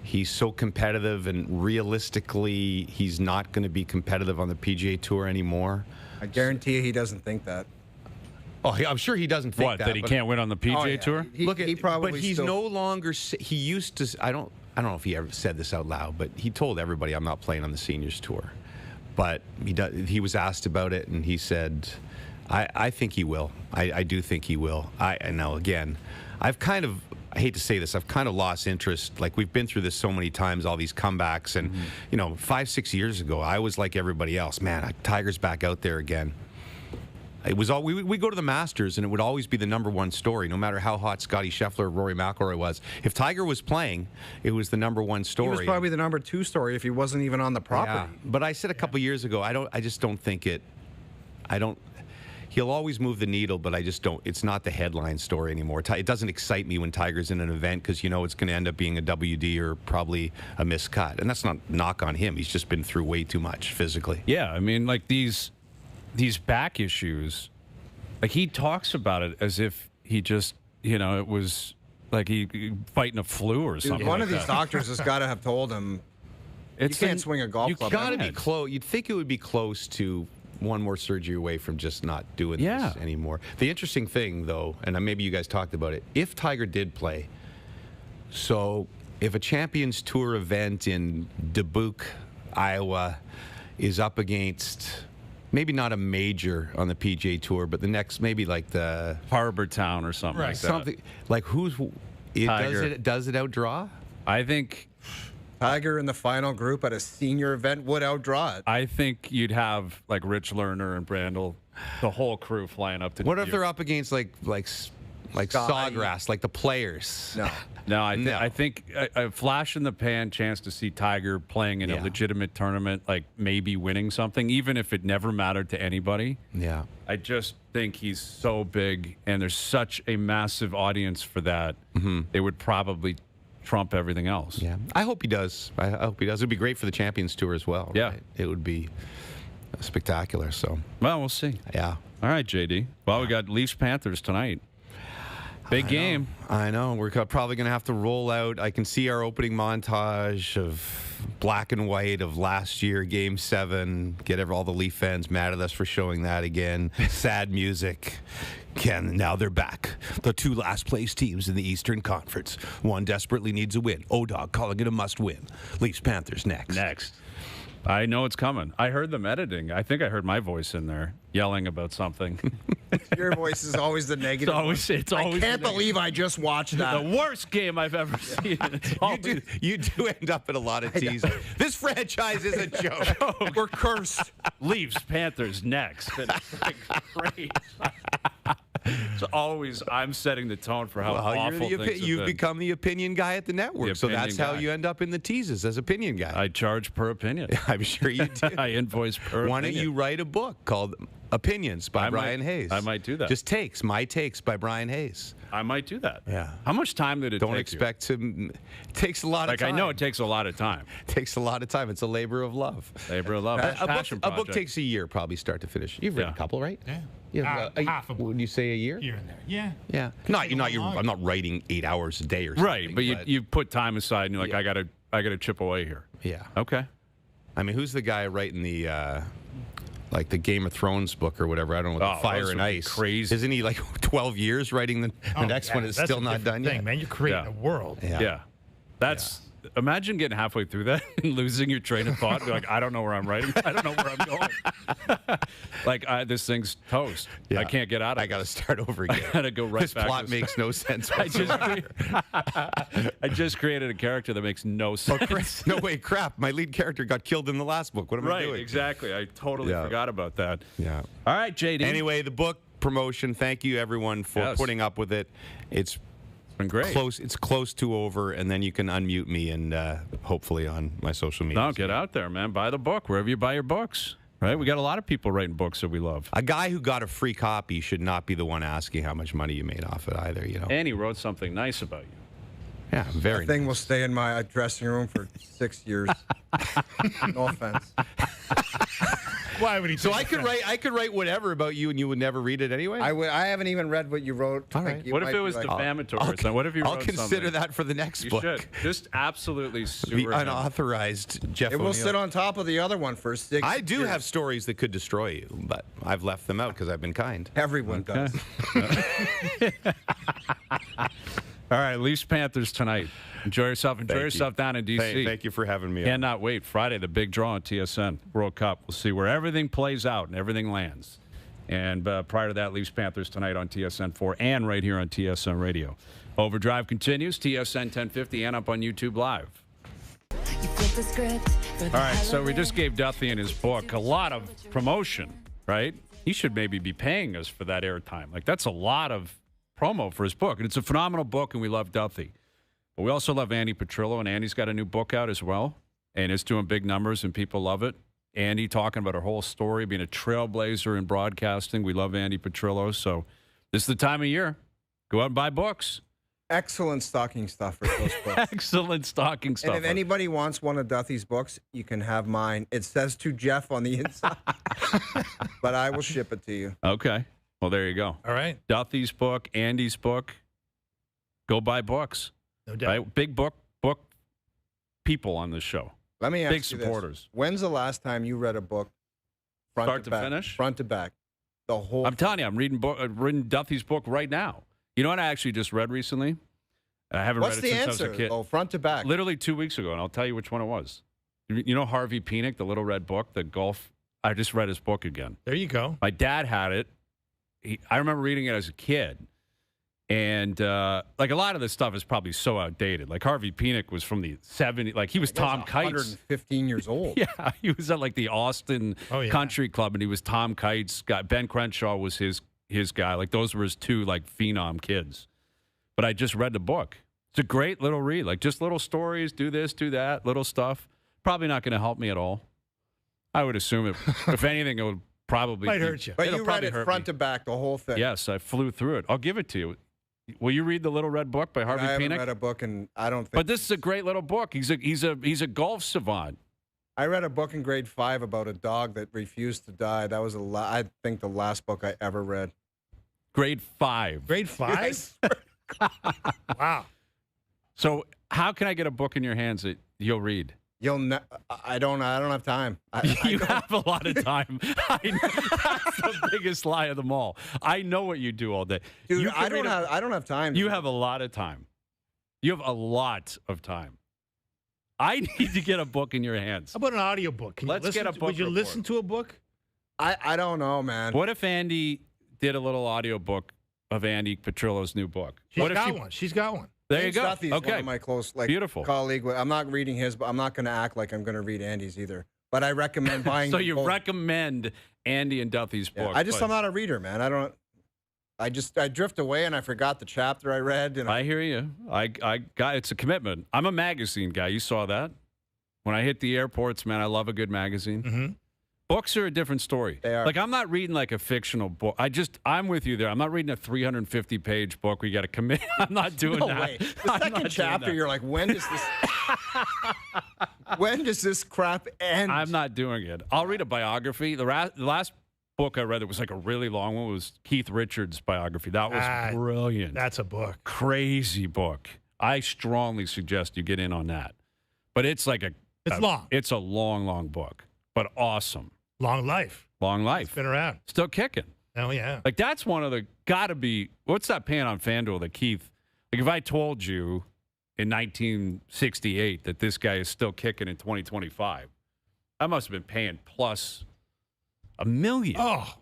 he's so competitive, and realistically, he's not going to be competitive on the PGA Tour anymore. I guarantee you he doesn't think that. Oh, I'm sure he doesn't think That he can't win on the PGA Tour? He probably but he's still... no longer. He used to. I don't know if he ever said this out loud, but he told everybody, "I'm not playing on the Seniors Tour." But he was asked about it, and he said, "I think he will. I do think he will." I know. Again, I hate to say this, I've kind of lost interest. Like, we've been through this so many times, all these comebacks. And, 5-6 years ago, I was like everybody else. Man, Tiger's back out there again. It was all we go to the Masters, and it would always be the #1 story, no matter how hot Scotty Scheffler or Rory McIlroy was. If Tiger was playing, it was the #1 story. He was probably the #2 story if he wasn't even on the property. Yeah. But I said a couple years ago, I just don't think it. He'll always move the needle, but I just don't. It's not the headline story anymore. It doesn't excite me when Tiger's in an event because it's going to end up being a WD or probably a miscut. And that's not knock on him. He's just been through way too much physically. Yeah, I mean, like these back issues, like he talks about it as if he just, it was like he fighting a flu or something. One like of these that. doctors has got to have told him, you can't swing a golf club. You got to be Yes. close. You'd think it would be close to one more surgery away from just not doing this anymore. The interesting thing, though, and maybe you guys talked about it, if Tiger did play, so if a Champions Tour event in Dubuque, Iowa, is up against maybe not a major on the PGA Tour, but the next, maybe like the Harbor Town or something like that. something like Tiger. does it outdraw? I think Tiger in the final group at a senior event would outdraw it. I think you'd have like Rich Lerner and Brandel, the whole crew flying up to. What if they're up against like Sawgrass, like the players? No. I think a flash in the pan chance to see Tiger playing in a legitimate tournament, like maybe winning something, even if it never mattered to anybody. Yeah. I just think he's so big, and there's such a massive audience for that. They would probably trump everything else. Yeah, I hope he does. I hope he does. It'd be great for the Champions Tour as well. Yeah. Right? It would be spectacular. So, Well, we'll see. yeah. All right, JD. Well, we got Leafs Panthers tonight. Big game. I know. We're probably going to have to roll out. I can see our opening montage of black and white of last year, Game 7. Get all the Leaf fans mad at us for showing that again. Sad music. Now they're back. The 2 last-place teams in the Eastern Conference. One desperately needs a win. O-Dog calling it a must-win. Leafs Panthers next. I know it's coming. I heard them editing. I think I heard my voice in there yelling about something. Your voice is always the negative. It's always I can't believe I just watched that. the worst game I've ever seen. You do end up in a lot of teasing. This franchise is a joke. We're cursed. Leafs Panthers next. And it's like, great. It's always I'm setting the tone for how awful things have you've been. become the opinion guy at the network, so that's how you end up in the teases as opinion guy. I charge per opinion. I'm sure you do. I invoice per Why opinion. don't you write a book called Opinions by Brian Hayes? I might do that. Just Takes, My Takes by Brian Hayes. I might do that. Yeah. How much time did it take Don't expect to. It takes a lot of time. I know it takes a lot of time. It takes a lot of time. It's a labor of love. Labor of love. A book takes a year, probably start to finish. You've written a couple, right? Yeah. Half a book. Would you say a year? Here and there. Yeah. Yeah. I'm not writing 8 hours a day or something. Right, but you put time aside and you're like, I gotta chip away here. Yeah. Okay. I mean, who's the guy writing the like the Game of Thrones book or whatever? I don't know. The Fire and Ice. Crazy. Isn't he like 12 years writing the next one? Is still not done yet. Man, you're creating a world. Yeah. That's. Imagine getting halfway through that and losing your train of thought. Be like, I don't know where I'm writing. I don't know where I'm going. Like, this thing's toast. Yeah. I can't get out of it. I got to start over again. I got to go right this back. This plot makes no sense. I just created a character that makes no sense. No way, crap. My lead character got killed in the last book. What am I doing? Right, exactly. I totally forgot about that. Yeah. All right, JD. Anyway, the book promotion, thank you, everyone, for putting up with it. It's been great. It's close to over, and then you can unmute me and hopefully on my social media. No, get out there, man. Buy the book wherever you buy your books. Right? We got a lot of people writing books that we love. A guy who got a free copy should not be the one asking how much money you made off it either, you know. And he wrote something nice about you. Yeah, very That thing will stay in my dressing room for 6 years. No offense. Why would he? So I could write whatever about you, and you would never read it anyway. I haven't even read what you wrote. All right. What if it was defamatory? What if you wrote I'll consider that for the next book. You should. Just absolutely The sewer him. unauthorized Jeff It will O'Neill. sit on top of the other one for 6 years. I do have stories that could destroy you, but I've left them out because I've been kind. Everyone does. All right, Leafs Panthers tonight. Enjoy yourself. Enjoy yourself down in D.C. Thank you for having me. Cannot wait. Friday, the big draw on TSN World Cup. We'll see where everything plays out and everything lands. And prior to that, Leafs Panthers tonight on TSN 4 and right here on TSN Radio. Overdrive continues. TSN 1050 and up on YouTube Live. All right, so we just gave Duthie in his book a lot of promotion, right? He should maybe be paying us for that airtime. Like, that's a lot of promo for his book. And it's a phenomenal book, and we love Duthie. But we also love Andy Petrillo, and Andy's got a new book out as well. And it's doing big numbers, and people love it. Andy talking about her whole story, being a trailblazer in broadcasting. We love Andy Petrillo. So this is the time of year. Go out and buy books. Excellent stocking stuffer, those books. Excellent stocking stuffer. And if anybody wants one of Duthie's books, you can have mine. It says to Jeff on the inside, but I will ship it to you. Okay. Well, there you go. All right. Duthie's book, Andy's book. Go buy books. No doubt. Right? Big book people on this show. Let me ask Big you supporters. This. When's the last time you read a book Start to finish? Front to back. The whole I'm telling you, I'm reading Duthie's book right now. You know what I actually just read recently? I haven't What's read it the since answer? I was a kid. Oh, front to back. Literally 2 weeks ago, and I'll tell you which one it was. You know Harvey Penick, the Little Red Book, the golf? I just read his book again. There you go. My dad had it. I remember reading it as a kid. And, like, a lot of this stuff is probably so outdated. Like, Harvey Penick was from the 70s. Like, he was Tom Kites. 115 years old. Yeah, he was at, like, the Austin Country Club, and he was Tom Kites. Ben Crenshaw was his guy. Like, those were his two, like, phenom kids. But I just read the book. It's a great little read. Like, just little stories, do this, do that, little stuff. Probably not going to help me at all. I would assume, if anything, it would probably Might hurt you. But you read it front to back, the whole thing. Yes, I flew through it. I'll give it to you. Will you read the Little Red Book by Harvey Penick? I haven't read a book, and I don't think. But this is a great little book. He's a golf savant. I read a book in grade 5 about a dog that refused to die. That was I think the last book I ever read. Grade 5. Grade 5? Wow. So how can I get a book in your hands that you'll read? I don't have time. You have a lot of time. That's the biggest lie of them all. I know what you do all day. Dude, I don't have time. You have a lot of time. You have a lot of time. I need to get a book in your hands. How about an audiobook? Let's get a book. Would you listen to a book? I don't know, man. What if Andy did a little audiobook of Andy Petrillo's new book? She's got one. She's got one. There you go. Duthie's Okay. one of my close Beautiful. colleague. I'm not reading his, but I'm not going to act like I'm going to read Andy's either. But I recommend buying. So you both. recommend Andy and Duthie's book? I'm not a reader, man. I I drift away and I forgot the chapter I read. And I hear you. I got it's a commitment. I'm a magazine guy. You saw that. When I hit the airports, man, I love a good magazine. Mm-hmm. Books are a different story. They are. Like, I'm not reading like a fictional book. I'm with you there. I'm not reading a 350-page book where you got to commit. I'm not doing no that. Way. The second chapter, you're like, when does this crap end? I'm not doing it. I'll read a biography. The last book I read that was like a really long one was Keith Richards' biography. That was brilliant. That's a book. Crazy book. I strongly suggest you get in on that. But it's like it's long. It's a long, long book, but awesome. Long life. Long life. It's been around. Still kicking. Oh, yeah. Like, that's one of the, gotta be, what's that paying on FanDuel that Keith, like, if I told you in 1968 that this guy is still kicking in 2025, I must have been paying plus $1 million. Oh.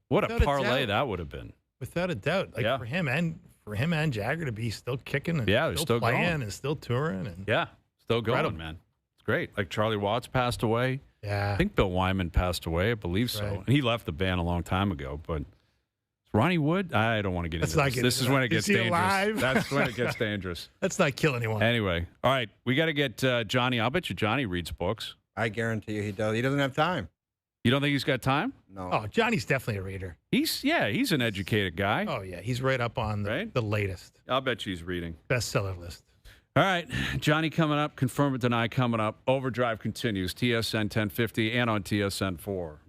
What a parlay that would have been. Without a doubt. Like, for him and Jagger to be still kicking and they're still playing going. and still touring. And still going, man. It's great. Like, Charlie Watts passed away. Yeah. I think Bill Wyman passed away. I believe so. Right. He left the band a long time ago, but Ronnie Wood, I don't want to get into this. This is when it gets dangerous. Alive? That's when it gets dangerous. Let's not kill anyone. Anyway, all right, we got to get Johnny. I'll bet you Johnny reads books. I guarantee you he does. He doesn't have time. You don't think he's got time? No. Oh, Johnny's definitely a reader. He's an educated guy. Oh, yeah. He's right up on the latest. I'll bet you he's reading. Bestseller list. All right, Johnny coming up. Confirm or deny coming up. Overdrive continues. TSN 1050 and on TSN 4.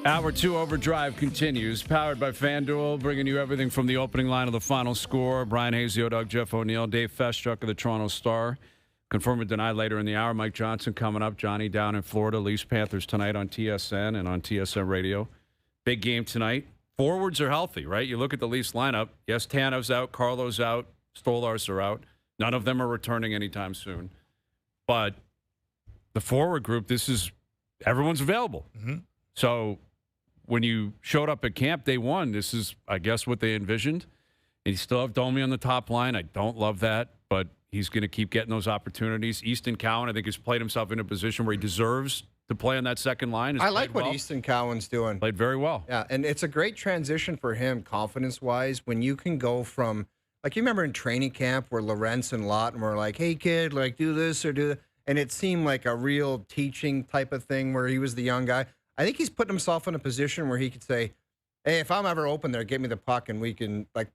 Hour 2 Overdrive continues, powered by FanDuel, bringing you everything from the opening line of the final score. Brian Hayes, the O-Dog, Jeff O'Neill, Dave Festruck of the Toronto Star. Confirm or deny later in the hour. Mike Johnson coming up. Johnny down in Florida. Leafs Panthers tonight on TSN and on TSN Radio. Big game tonight. Forwards are healthy, right? You look at the Leafs lineup. Yes, Tanev's out. Carlo's out. Stolars are out. None of them are returning anytime soon. But the forward group, everyone's available. Mm-hmm. So when you showed up at camp day one, this is, I guess, what they envisioned. And you still have Domi on the top line. I don't love that, but he's going to keep getting those opportunities. Easton Cowan, I think, has played himself in a position where he deserves to play on that second line. I like what Easton Cowan's doing. Played very well. Yeah, and it's a great transition for him, confidence-wise, when you can go from, like, you remember in training camp where Lorentz and Lawton were like, hey, kid, like, do this or do that. And it seemed like a real teaching type of thing where he was the young guy. I think he's putting himself in a position where he could say, hey, if I'm ever open there, give me the puck, and we can, like,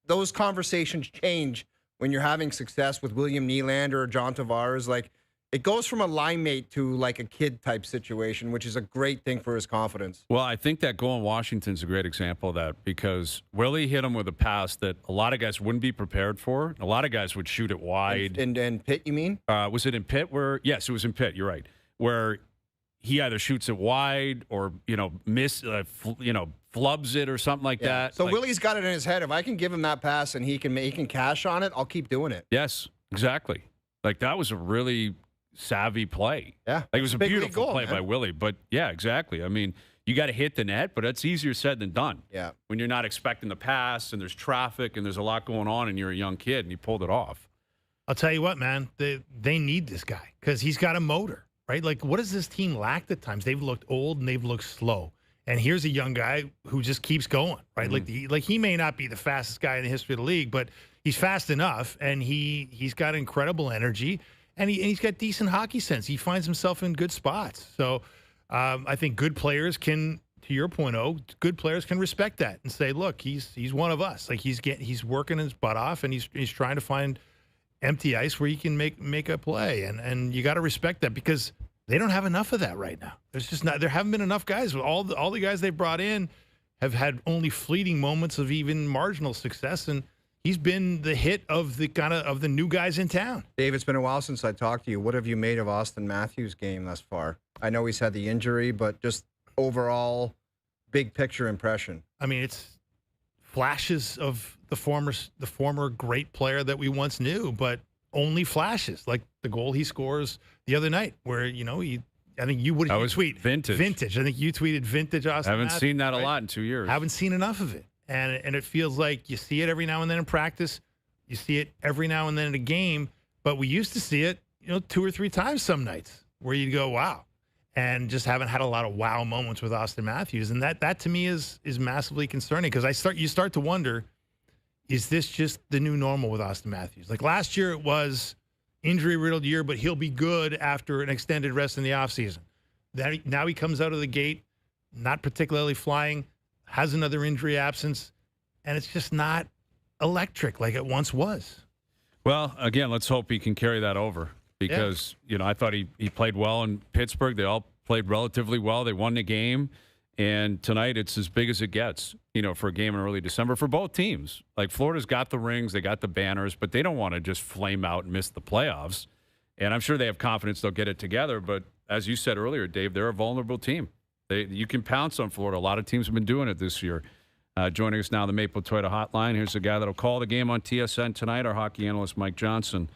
those conversations change when you're having success with William Nylander or John Tavares. Like, it goes from a line mate to like a kid type situation, which is a great thing for his confidence. Well, I think that goal in Washington's a great example of that, because Willie hit him with a pass that a lot of guys wouldn't be prepared for. A lot of guys would shoot it wide. And Pitt, you mean? Was it in Pitt where? Yes, it was in Pitt. You're right. Where he either shoots it wide or, flubs it or something like that. So like, Willie's got it in his head. If I can give him that pass and he can cash on it, I'll keep doing it. Yes, exactly. Like, that was a really savvy play. Yeah. Like, it was a beautiful goal, play by Willie. But, yeah, exactly. I mean, you got to hit the net, but that's easier said than done. Yeah. When you're not expecting the pass and there's traffic and there's a lot going on and you're a young kid and you pulled it off. I'll tell you what, man, they need this guy because he's got a motor, right? Like, what does this team lack at times? They've looked old and they've looked slow. And here's a young guy who just keeps going, right? Mm-hmm. Like he may not be the fastest guy in the history of the league, but he's fast enough, and he's got incredible energy, and he's got decent hockey sense. He finds himself in good spots. So I think good players can, to your point, good players can respect that and say, look, he's one of us. Like, he's working his butt off, and he's trying to find empty ice where he can make a play, and you got to respect that because they don't have enough of that right now. There haven't been enough guys. All the guys they brought in have had only fleeting moments of even marginal success, and he's been the hit of the new guys in town. Dave, it's been a while since I talked to you. What have you made of Austin Matthews' game thus far? I know he's had the injury, but just overall big picture impression. I mean, it's flashes of the former great player that we once knew, but only flashes, like the goal he scores the other night, where I think you would tweet vintage. I think you tweeted vintage Austin. Haven't Matthews, seen that right? a lot in 2 years. Haven't seen enough of it, and it feels like you see it every now and then in practice. You see it every now and then in a game, but we used to see it, 2 or 3 times some nights where you'd go, wow, and just haven't had a lot of wow moments with Austin Matthews. And that to me is massively concerning because you start to wonder, is this just the new normal with Austin Matthews? Like last year it was injury-riddled year, but he'll be good after an extended rest in the offseason. Now he comes out of the gate, not particularly flying, has another injury absence, and it's just not electric like it once was. Well, again, let's hope he can carry that over because, I thought he played well in Pittsburgh. They all played relatively well. They won the game. And tonight it's as big as it gets, for a game in early December for both teams. Like Florida's got the rings, they got the banners, but they don't want to just flame out and miss the playoffs. And I'm sure they have confidence they'll get it together. But as you said earlier, Dave, they're a vulnerable team. You can pounce on Florida. A lot of teams have been doing it this year. Joining us now on the Maple Toyota Hotline. Here's the guy that'll call the game on TSN tonight, our hockey analyst, Mike Johnson.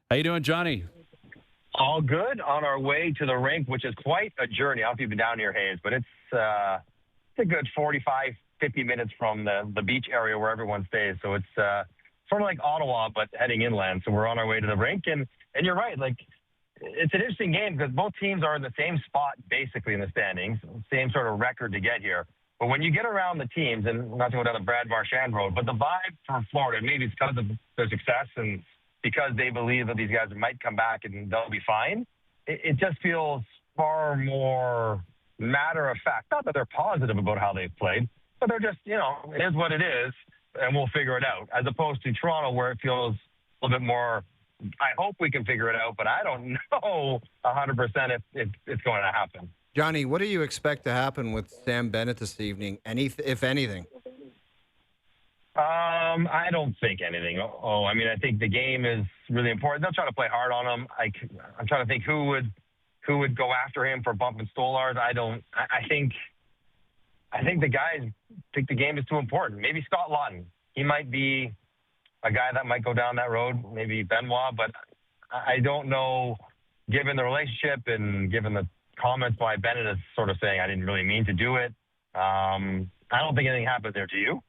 How you doing, Johnny? All good. On our way to the rink, which is quite a journey. I don't know if you've been down here, Hayes, but it's a good 45, 50 minutes from the beach area where everyone stays. So it's sort of like Ottawa, but heading inland. So we're on our way to the rink. And you're right. Like, it's an interesting game because both teams are in the same spot, basically, in the standings. Same sort of record to get here. But when you get around the teams, and not to go down the Brad Marchand road, but the vibe for Florida, maybe it's because of their success and because they believe that these guys might come back and they'll be fine, it just feels far more matter of fact. Not that they're positive about how they've played, but they're just, it is what it is, and we'll figure it out. As opposed to Toronto, where it feels a little bit more, I hope we can figure it out, but I don't know 100% if it's going to happen. Johnny, what do you expect to happen with Sam Bennett this evening, if anything? I don't think anything. I think the game is really important. They'll try to play hard on him. I'm trying to think who would go after him for bumping Stolarz. I think the guys think the game is too important. Maybe Scott Lawton. He might be a guy that might go down that road. Maybe Benoit, but I don't know. Given the relationship and given the comments by Bennett is sort of saying I didn't really mean to do it. I don't think anything happened there. Do you?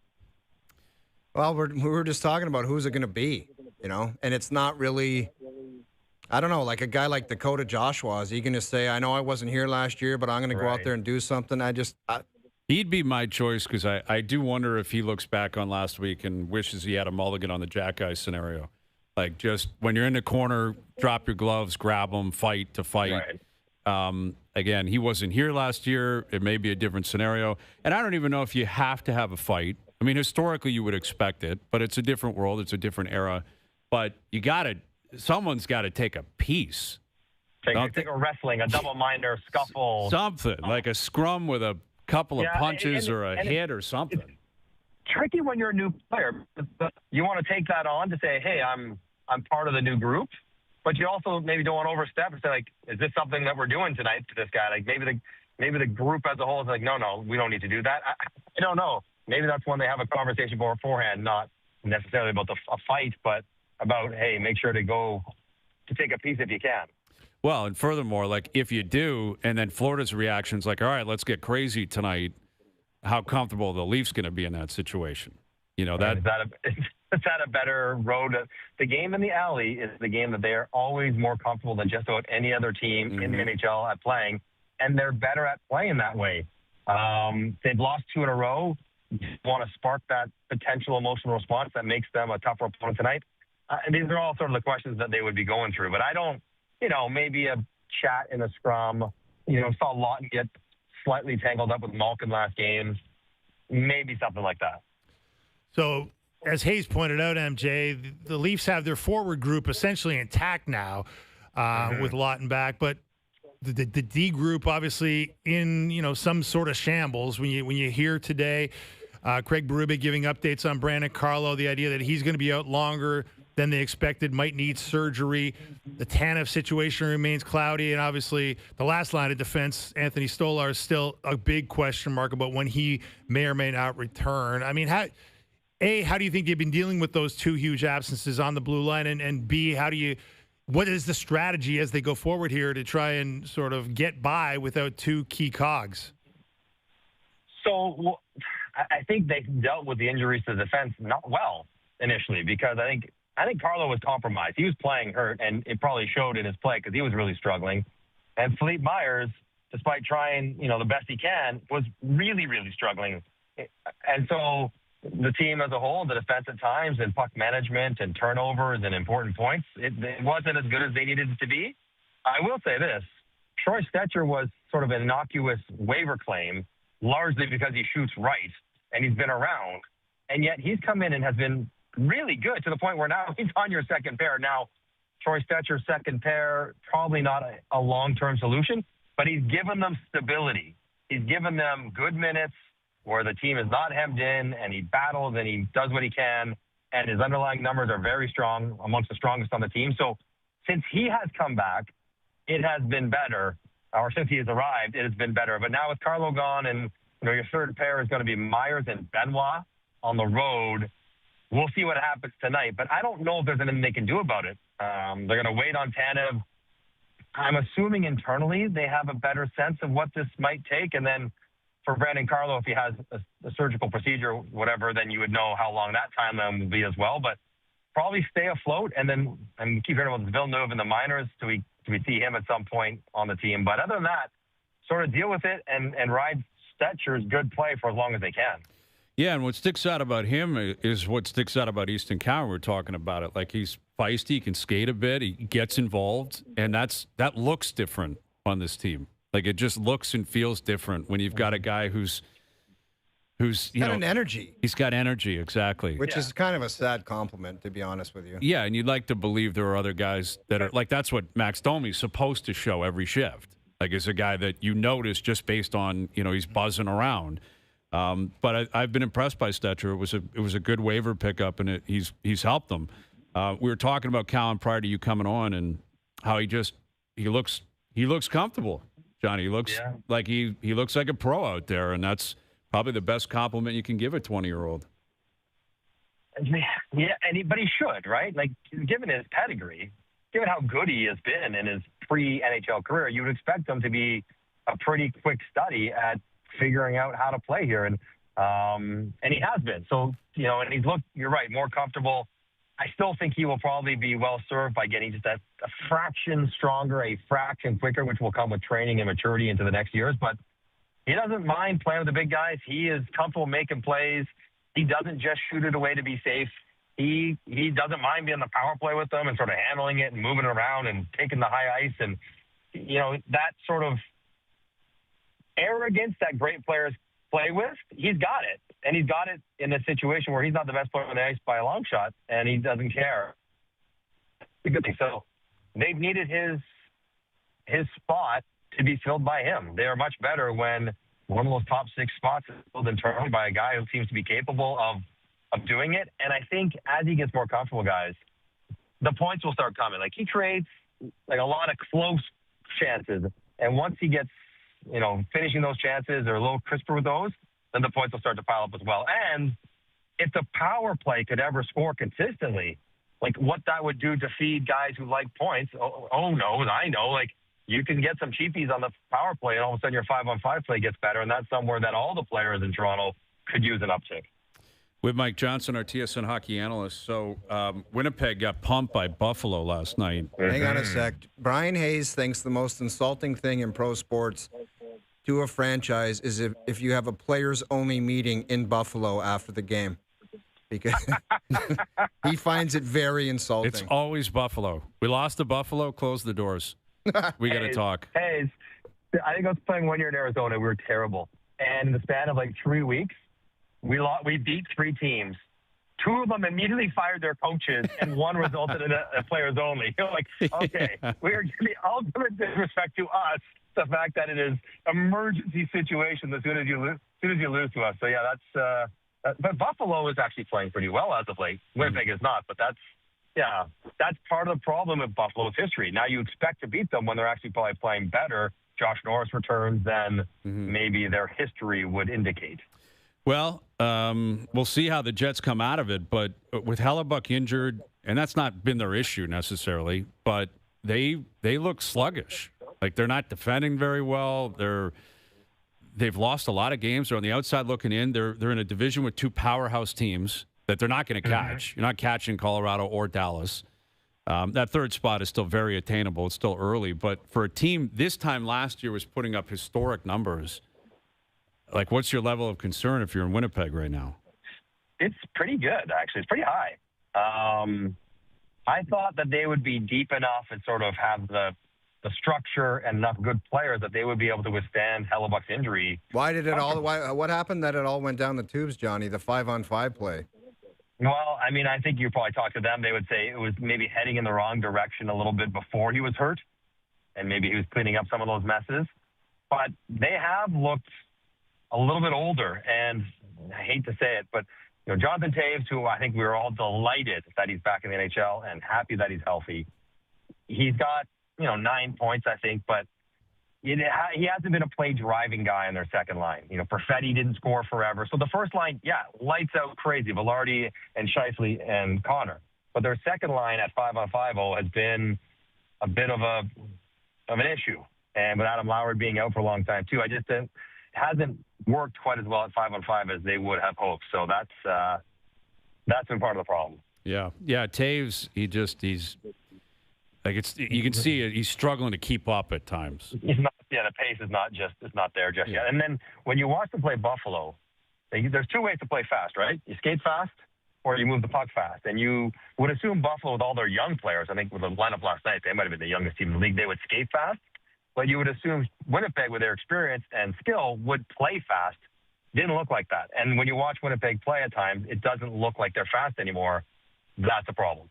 Well, we were just talking about who's it going to be, and it's not really, I don't know, like a guy like Dakota Joshua. Is he going to say, I know I wasn't here last year, but I'm going to go out there and do something? He'd be my choice because I do wonder if he looks back on last week and wishes he had a mulligan on the Jack Guy scenario. Like just when you're in the corner, drop your gloves, grab them, fight to fight. Right. Again, he wasn't here last year. It may be a different scenario. And I don't even know if you have to have a fight. I mean, historically, you would expect it, but it's a different world. It's a different era. But someone's got to take a piece. Take a wrestling, a double-minder, scuffle. Something, like a scrum with a couple of punches or a hit or something. It's tricky when you're a new player. You want to take that on to say, hey, I'm part of the new group. But you also maybe don't want to overstep and say, like, is this something that we're doing tonight to this guy? Like, maybe the group as a whole is like, no, we don't need to do that. I don't know. Maybe that's when they have a conversation beforehand, not necessarily about a fight, but about, hey, make sure to take a piece if you can. Well, and furthermore, like if you do, and then Florida's reaction's like, all right, let's get crazy tonight, how comfortable are the Leafs going to be in that situation? Is that a better road? The game in the alley is the game that they are always more comfortable than just about any other team in the NHL at playing, and they're better at playing that way. They've lost 2 in a row. Want to spark that potential emotional response that makes them a tougher opponent tonight. And these are all sort of the questions that they would be going through. But I don't, maybe a chat in a scrum. Saw Lawton get slightly tangled up with Malkin last game. Maybe something like that. So, as Hayes pointed out, MJ, the Leafs have their forward group essentially intact now with Lawton back, but the D group obviously in some sort of shambles. When you hear today, Craig Berube giving updates on Brandon Carlo, the idea that he's going to be out longer than they expected, might need surgery. The Tanev situation remains cloudy, and obviously the last line of defense, Anthony Stolarz, is still a big question mark about when he may or may not return. I mean, how do you think they've been dealing with those 2 huge absences on the blue line, and B, what is the strategy as they go forward here to try and sort of get by without 2 key cogs? So I think they dealt with the injuries to the defense not well initially, because I think I think Carlo was compromised. He was playing hurt, and it probably showed in his play because he was really struggling. And Philippe Myers, despite trying, the best he can, was really, really struggling. And so the team as a whole, the defense at times, and puck management and turnovers and important points, it wasn't as good as they needed it to be. I will say this. Troy Stecher was sort of an innocuous waiver claim, largely because he shoots right, and he's been around. And yet he's come in and has been really good to the point where now he's on your second pair. Now, Troy Stecher's second pair, probably not a long-term solution, but he's given them stability. He's given them good minutes where the team is not hemmed in, and he battles and he does what he can, and his underlying numbers are very strong, amongst the strongest on the team. So since he has come back, it has been better, or since he has arrived, it has been better. But now with Carlo gone and your third pair is going to be Myers and Benoit on the road, we'll see what happens tonight. But I don't know if there's anything they can do about it. They're going to wait on Tanev. I'm assuming internally they have a better sense of what this might take. And then for Brandon Carlo, if he has a surgical procedure or whatever, then you would know how long that timeline will be as well. But probably stay afloat and keep hearing about Villeneuve in the minors till we see him at some point on the team. But other than that, sort of deal with it and ride Stetcher's good play for as long as they can. Yeah, and what sticks out about him is what sticks out about Easton Cowan. We're talking about it. Like, he's feisty, he can skate a bit, he gets involved, and that looks different on this team. Like, it just looks and feels different when you've got a guy who's got an energy. He's got energy, exactly. Which is kind of a sad compliment, to be honest with you. Yeah, and you'd like to believe there are other guys that are like, that's what Max Domi's supposed to show every shift. Like, is a guy that you notice just based on he's buzzing around. But I've been impressed by Stecher. It was a good waiver pickup, and he's helped them. We were talking about Cowan prior to you coming on, and how he looks comfortable. Johnny, he looks like he looks like a pro out there, and that's probably the best compliment you can give a 20-year-old. Yeah, but he should, right? Like, given his pedigree, given how good he has been in his pre-NHL career, you would expect him to be a pretty quick study at figuring out how to play here, and he has been. So, and he's looked, you're right, more comfortable. I still think he will probably be well served by getting just a fraction stronger, a fraction quicker, which will come with training and maturity into the next years. But he doesn't mind playing with the big guys. He is comfortable making plays. He doesn't just shoot it away to be safe. He doesn't mind being on the power play with them and sort of handling it and moving it around and taking the high ice. And, that sort of arrogance that great players play with, he's got it. And he's got it in a situation where he's not the best player on the ice by a long shot, and he doesn't care. It's a good thing. So they've needed his spot to be filled by him. They are much better when one of those top 6 spots is filled internally by a guy who seems to be capable of doing it. And I think as he gets more comfortable, guys, the points will start coming. Like, he creates like a lot of close chances, and once he gets finishing those chances or a little crisper with those, then the points will start to pile up as well. And if the power play could ever score consistently, like what that would do to feed guys who like points, I know, like, you can get some cheapies on the power play, and all of a sudden your 5-on-5 play gets better, and that's somewhere that all the players in Toronto could use an uptick. With Mike Johnson, our TSN hockey analyst. So Winnipeg got pumped by Buffalo last night. Hang on a sec. Brian Hayes thinks the most insulting thing in pro sports to a franchise is if you have a players-only meeting in Buffalo after the game. Because he finds it very insulting. It's always Buffalo. We lost to Buffalo, close the doors. We got to talk. Hayes, I think I was playing 1 year in Arizona. We were terrible. And in the span of like 3 weeks, we beat 3 teams. 2 of them immediately fired their coaches, and 1 resulted in a players only. You're like, okay, we're the ultimate disrespect to us, the fact that it is emergency situation as soon as you lose to us. So yeah, but Buffalo is actually playing pretty well as of late. Winnipeg is not, but that's part of the problem with Buffalo's history. Now you expect to beat them when they're actually probably playing better. Josh Norris returns than maybe their history would indicate. Well, we'll see how the Jets come out of it, but with Hellebuck injured, and that's not been their issue necessarily, but they look sluggish. Like, they're not defending very well. They've lost a lot of games. They're on the outside looking in. They're in a division with 2 powerhouse teams, that they're not going to catch. You're not catching Colorado or Dallas. That third spot is still very attainable. It's still early. But for a team this time last year was putting up historic numbers, like what's your level of concern if you're in Winnipeg right now? It's pretty good, actually. It's pretty high. I thought that they would be deep enough and sort of have the structure and enough good players that they would be able to withstand Hellebuck's injury. What happened that it all went down the tubes, Johnny, the 5-on-5 play? Well, I mean, I think you probably talked to them. They would say it was maybe heading in the wrong direction a little bit before he was hurt, and maybe he was cleaning up some of those messes. But they have looked a little bit older, and I hate to say it, but Jonathan Toews, who I think we were all delighted that he's back in the NHL and happy that he's healthy. He's got 9 points, I think, but he hasn't been a play-driving guy in their second line. Perfetti didn't score forever. So the first line, lights out crazy, Velarde and Scheifele and Connor. But their second line at 5-on-5 has been a bit of an issue. And with Adam Lowry being out for a long time, too, it hasn't worked quite as well at 5-on-5 as they would have hoped. So that's been part of the problem. Yeah. Taves, he's like you can see it, he's struggling to keep up at times. He's not. Yeah, the pace is not there just yet. And then when you watch them play Buffalo, there's two ways to play fast, right? You skate fast or you move the puck fast. And you would assume Buffalo, with all their young players, I think with the lineup last night, they might have been the youngest team in the league, they would skate fast. But you would assume Winnipeg, with their experience and skill, would play fast. Didn't look like that. And when you watch Winnipeg play at times, it doesn't look like they're fast anymore. That's a problem.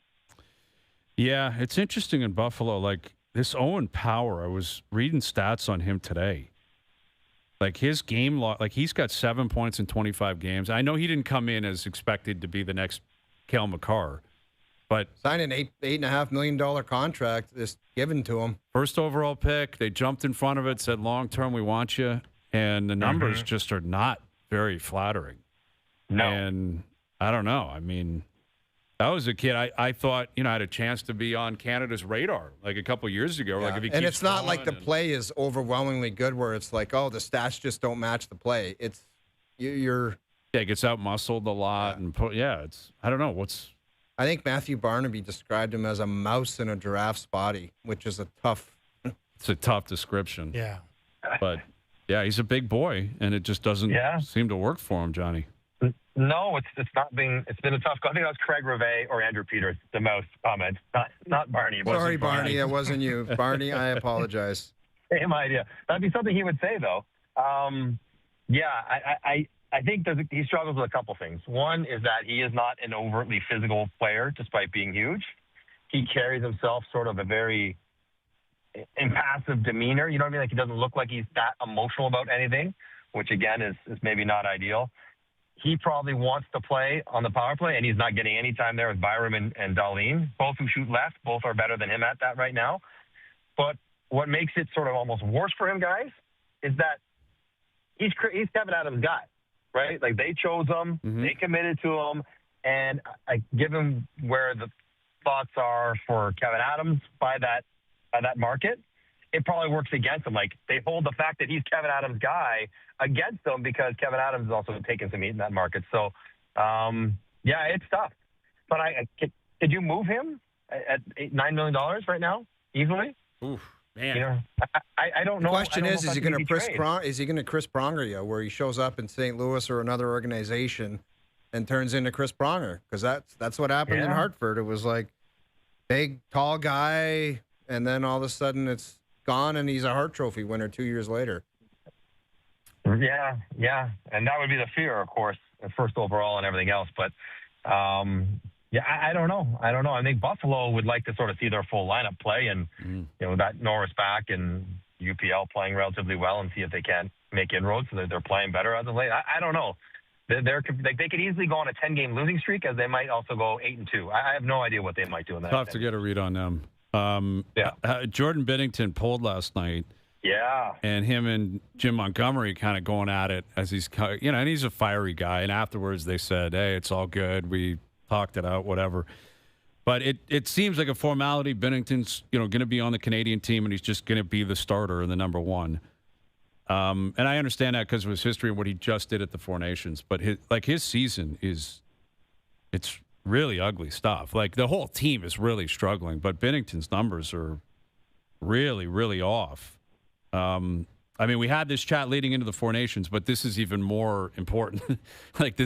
Yeah, it's interesting in Buffalo. Like this Owen Power, I was reading stats on him today. Like his game log, like he's got 7 points in 25 games. I know he didn't come in as expected to be the next Cale Makar. But signed an $8.5 million contract that's given to him. First overall pick. They jumped in front of it, said long term we want you, and the numbers just are not very flattering. No. And I don't know. I mean, I was a kid. I thought I had a chance to be on Canada's radar like a couple years ago. Yeah. Like if he and it's not like the play is overwhelmingly good, where it's like, oh, the stats just don't match the play. It's you're. Yeah, it gets out muscled a lot, and it's. I don't know I think Matthew Barnaby described him as a mouse in a giraffe's body, which is a tough. It's a tough description. Yeah. But, yeah, he's a big boy, and it just doesn't seem to work for him, Johnny. No, it's not been. It's been a tough. I think that was Craig Rivet or Andrew Peters, the most comment. Not Barney. Sorry, Barney. It wasn't you. Barney, I apologize. Same idea. That'd be something he would say, though. I think he struggles with a couple things. One is that he is not an overtly physical player, despite being huge. He carries himself sort of a very impassive demeanor. You know what I mean? Like he doesn't look like he's that emotional about anything, which again is maybe not ideal. He probably wants to play on the power play, and he's not getting any time there with Byram and Darlene, both who shoot left. Both are better than him at that right now. But what makes it sort of almost worse for him, guys, is that he's Kevin Adams' guy. Right? Like they chose him, they committed to him, and given where the thoughts are for Kevin Adams by that market, it probably works against him. Like they hold the fact that he's Kevin Adams' guy against them because Kevin Adams is also taking some heat in that market. So, it's tough. But could you move him at $9 million right now easily? Oof. Man, I don't know. The question is he going to Chris Pronger you, where he shows up in St. Louis or another organization and turns into Chris Pronger? Because that's what happened in Hartford. It was like big, tall guy, and then all of a sudden it's gone, and he's a Hart Trophy winner 2 years later. Yeah, and that would be the fear, of course, first overall and everything else. But I don't know. I think Buffalo would like to sort of see their full lineup play, and that Norris back and UPL playing relatively well, and see if they can make inroads so that they're playing better as of late. I don't know. They could easily go on a 10-game losing streak, as they might also go 8-2. I have no idea what they might do in that. Tough to get a read on them. Jordan Binnington pulled last night. Yeah. And him and Jim Montgomery kind of going at it as he's, and he's a fiery guy. And afterwards they said, hey, it's all good. We talked it out, whatever. But it seems like a formality. Binnington's, going to be on the Canadian team, and he's just going to be the starter and the number one. And I understand that because of his history and what he just did at the Four Nations. But his season is It's really ugly stuff. Like, the whole team is really struggling, but Binnington's numbers are really, really off. I mean, we had this chat leading into the Four Nations, but this is even more important. Like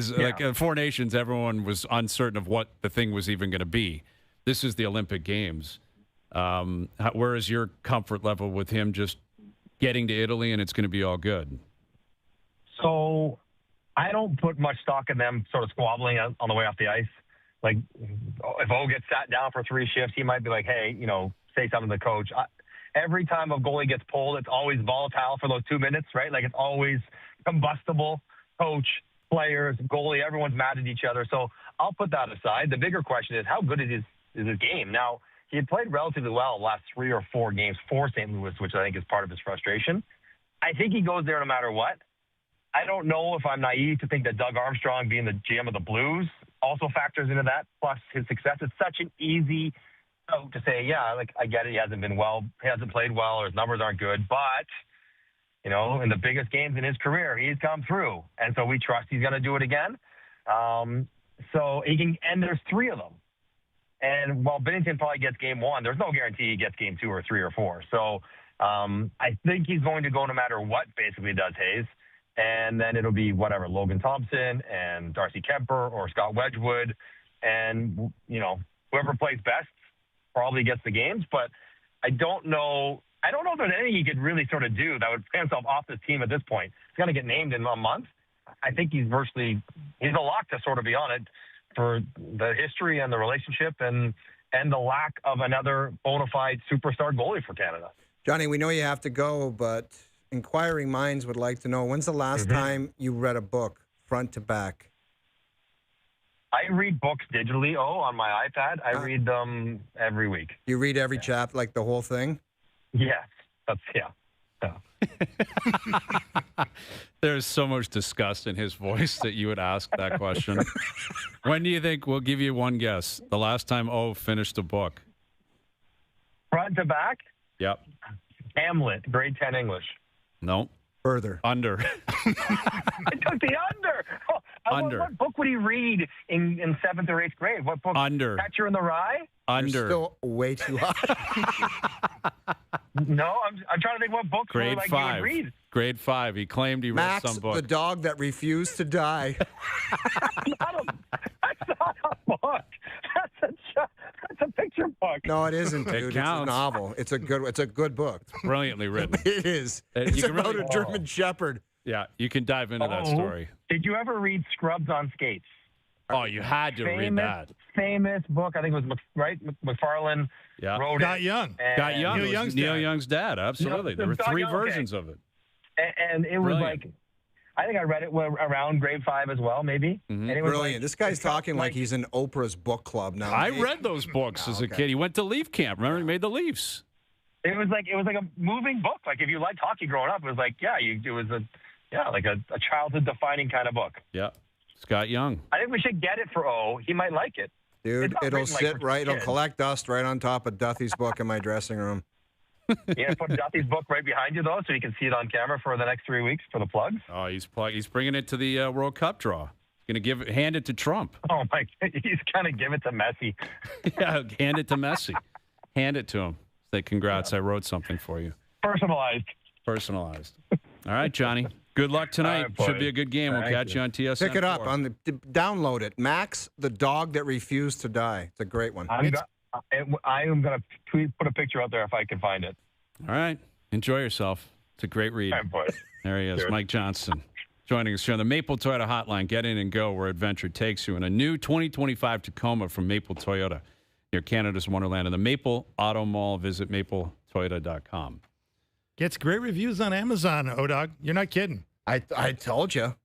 Four Nations, everyone was uncertain of what the thing was even going to be. This is the Olympic Games. Where is your comfort level with him just getting to Italy and it's going to be all good? So I don't put much stock in them sort of squabbling on the way off the ice. Like, if O gets sat down for 3 shifts, he might be like, hey, say something to the coach. Every time a goalie gets pulled, it's always volatile for those 2 minutes, right? Like, it's always combustible. Coach, players, goalie, everyone's mad at each other. So I'll put that aside. The bigger question is, how good is his game? Now, he had played relatively well the last 3 or 4 games for St. Louis, which I think is part of his frustration. I think he goes there no matter what. I don't know if I'm naive to think that Doug Armstrong being the GM of the Blues also factors into that, plus his success. It's such an easy to say, yeah, like, I get it, he hasn't played well, or his numbers aren't good, but, in the biggest games in his career, he's come through. And so we trust he's going to do it again. So he can, and there's 3 of them. And while Binnington probably gets game 1, there's no guarantee he gets game 2 or 3 or 4. So I think he's going to go no matter what, basically, does Hayes. And then it'll be whatever, Logan Thompson and Darcy Kemper or Scott Wedgwood. And, whoever plays best probably gets the games. But I don't know if there's anything he could really sort of do that would play himself off this team at this point. He's going to get named in a month. I think he's a lock to sort of be on it for the history and the relationship and the lack of another bona fide superstar goalie for Canada. Johnny, we know you have to go, but inquiring minds would like to know, when's the last time you read a book front to back? I read books digitally, on my iPad. I read them every week. You read every chapter, like the whole thing? Yes. Yeah. There's so much disgust in his voice that you would ask that question. When do you think, we'll give you one guess, the last time O finished a book? Front to back? Yep. Hamlet, grade 10 English. No. Further. Under. I took the under. Under. What book would he read in 7th or 8th grade? What book? Under. Catcher in the Rye? Under. You're still way too high. No, I'm trying to think what books Grade 5. he would read. Grade 5. He claimed he read some book. Max, the dog that refused to die. That's not a book. That's a picture book. No, it isn't, dude. It's a novel. It's a good book. It's brilliantly written. It is. It's about a German Shepherd. Yeah, you can dive into that story. Did you ever read Scrubs on Skates? Oh, you had to read that. Famous book. I think it was McFarlane wrote Got it. Young. Got Young. Neil Young's dad. Absolutely. There were 3 versions of it. And it was like, I think I read it around grade 5 as well, maybe. Mm-hmm. And it was brilliant. This guy's talking like he's in Oprah's book club now. I read those books as a kid. He went to Leaf Camp. Remember, he made the Leafs. It was like a moving book. Like, if you liked hockey growing up, it was like, it was a childhood defining kind of book. Yeah. Scott Young. I think we should get it for O. He might like it. Dude, it'll sit right. It'll collect dust right on top of Duthie's book in my dressing room. Yeah, put Duthie's book right behind you, though, so you can see it on camera for the next 3 weeks for the plugs. Oh, he's bringing it to the World Cup draw. He's going to hand it to Trump. Oh, my God. He's going to give it to Messi. Yeah, hand it to Messi. Hand it to him. Say, congrats, I wrote something for you. Personalized. All right, Johnny. Good luck tonight. Right, should be a good game. We'll catch you on TSN. Pick it up. Download it. Max, the dog that refused to die. It's a great one. I am going to put a picture out there if I can find it. All right. Enjoy yourself. It's a great read. All right, boys. There he is, Cheers. Mike Johnson, joining us here on the Maple Toyota Hotline. Get in and go where adventure takes you in a new 2025 Tacoma from Maple Toyota near Canada's Wonderland. In the Maple Auto Mall, visit mapletoyota.com. Gets great reviews on Amazon, O-Dog. You're not kidding. I told you.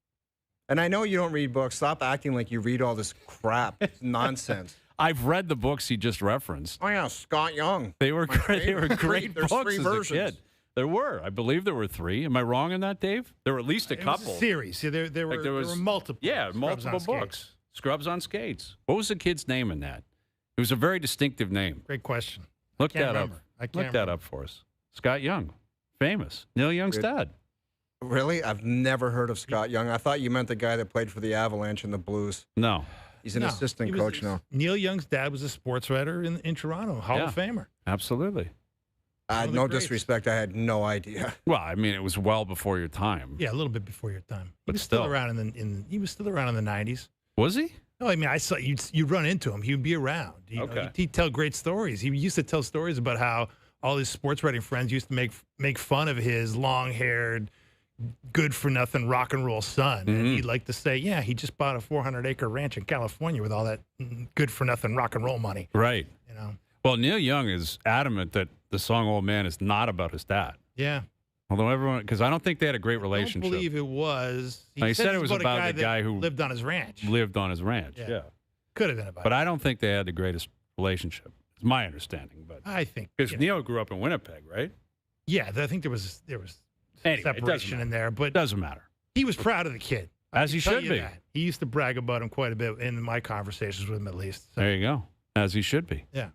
And I know you don't read books. Stop acting like you read all this crap. It's nonsense. I've read the books he just referenced. Oh, yeah, Scott Young. They were great. They were great There's books 3 as versions. a kid. There were. I believe there were 3. Am I wrong in that, Dave? There were at least a couple. It was a series. Yeah, there were multiple. Yeah, Scrubs multiple on books. Skates. Scrubs on Skates. What was the kid's name in that? It was a very distinctive name. Great question. Look that remember. up. Look that up for us. Scott Young. Famous. Neil Young's dad. Really? I've never heard of Scott Young. I thought you meant the guy that played for the Avalanche and the Blues. No. He's an assistant coach now. Neil Young's dad was a sports writer in Toronto, Hall of Famer. Absolutely. No disrespect. I had no idea. Well, I mean, it was well before your time. Yeah, a little bit before your time. But he was still around he was still around in the 90s. Was he? No, I mean, I saw you'd run into him. He would be around. He'd tell great stories. He used to tell stories about how all his sports writing friends used to make fun of his long-haired, good-for-nothing rock and roll son. Mm-hmm. And he'd like to say, yeah, he just bought a 400-acre ranch in California with all that good-for-nothing rock and roll money. Right. Well, Neil Young is adamant that the song "Old Man" is not about his dad. Yeah. Although everyone, because I don't think they had a great relationship. I don't believe it was. He said it was about the guy who lived on his ranch. Yeah. Could have been about. But I don't think they had the greatest relationship. It's my understanding. But I think because Neil grew up in Winnipeg, right? Yeah, I think there was anyway, separation in there, but it doesn't matter. He was proud of the kid, as he should be. That. He used to brag about him quite a bit in my conversations with him, at least. So. There you go, as he should be. Yeah.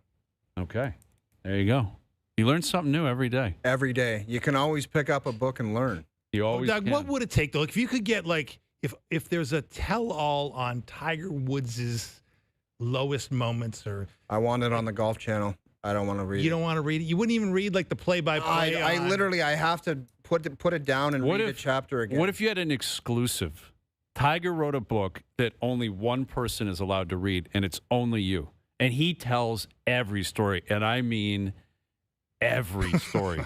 Okay. There you go. You learn something new every day. Every day. You can always pick up a book and learn. You always Doug, can. what would it take, though? If you could get, if there's a tell-all on Tiger Woods' lowest moments or... I want it on the Golf Channel. I don't want to read it. You don't want to read it? You wouldn't even read, the play-by-play? I have to put it down and read a chapter again. What if you had an exclusive? Tiger wrote a book that only one person is allowed to read, and it's only you. And he tells every story, and I mean every story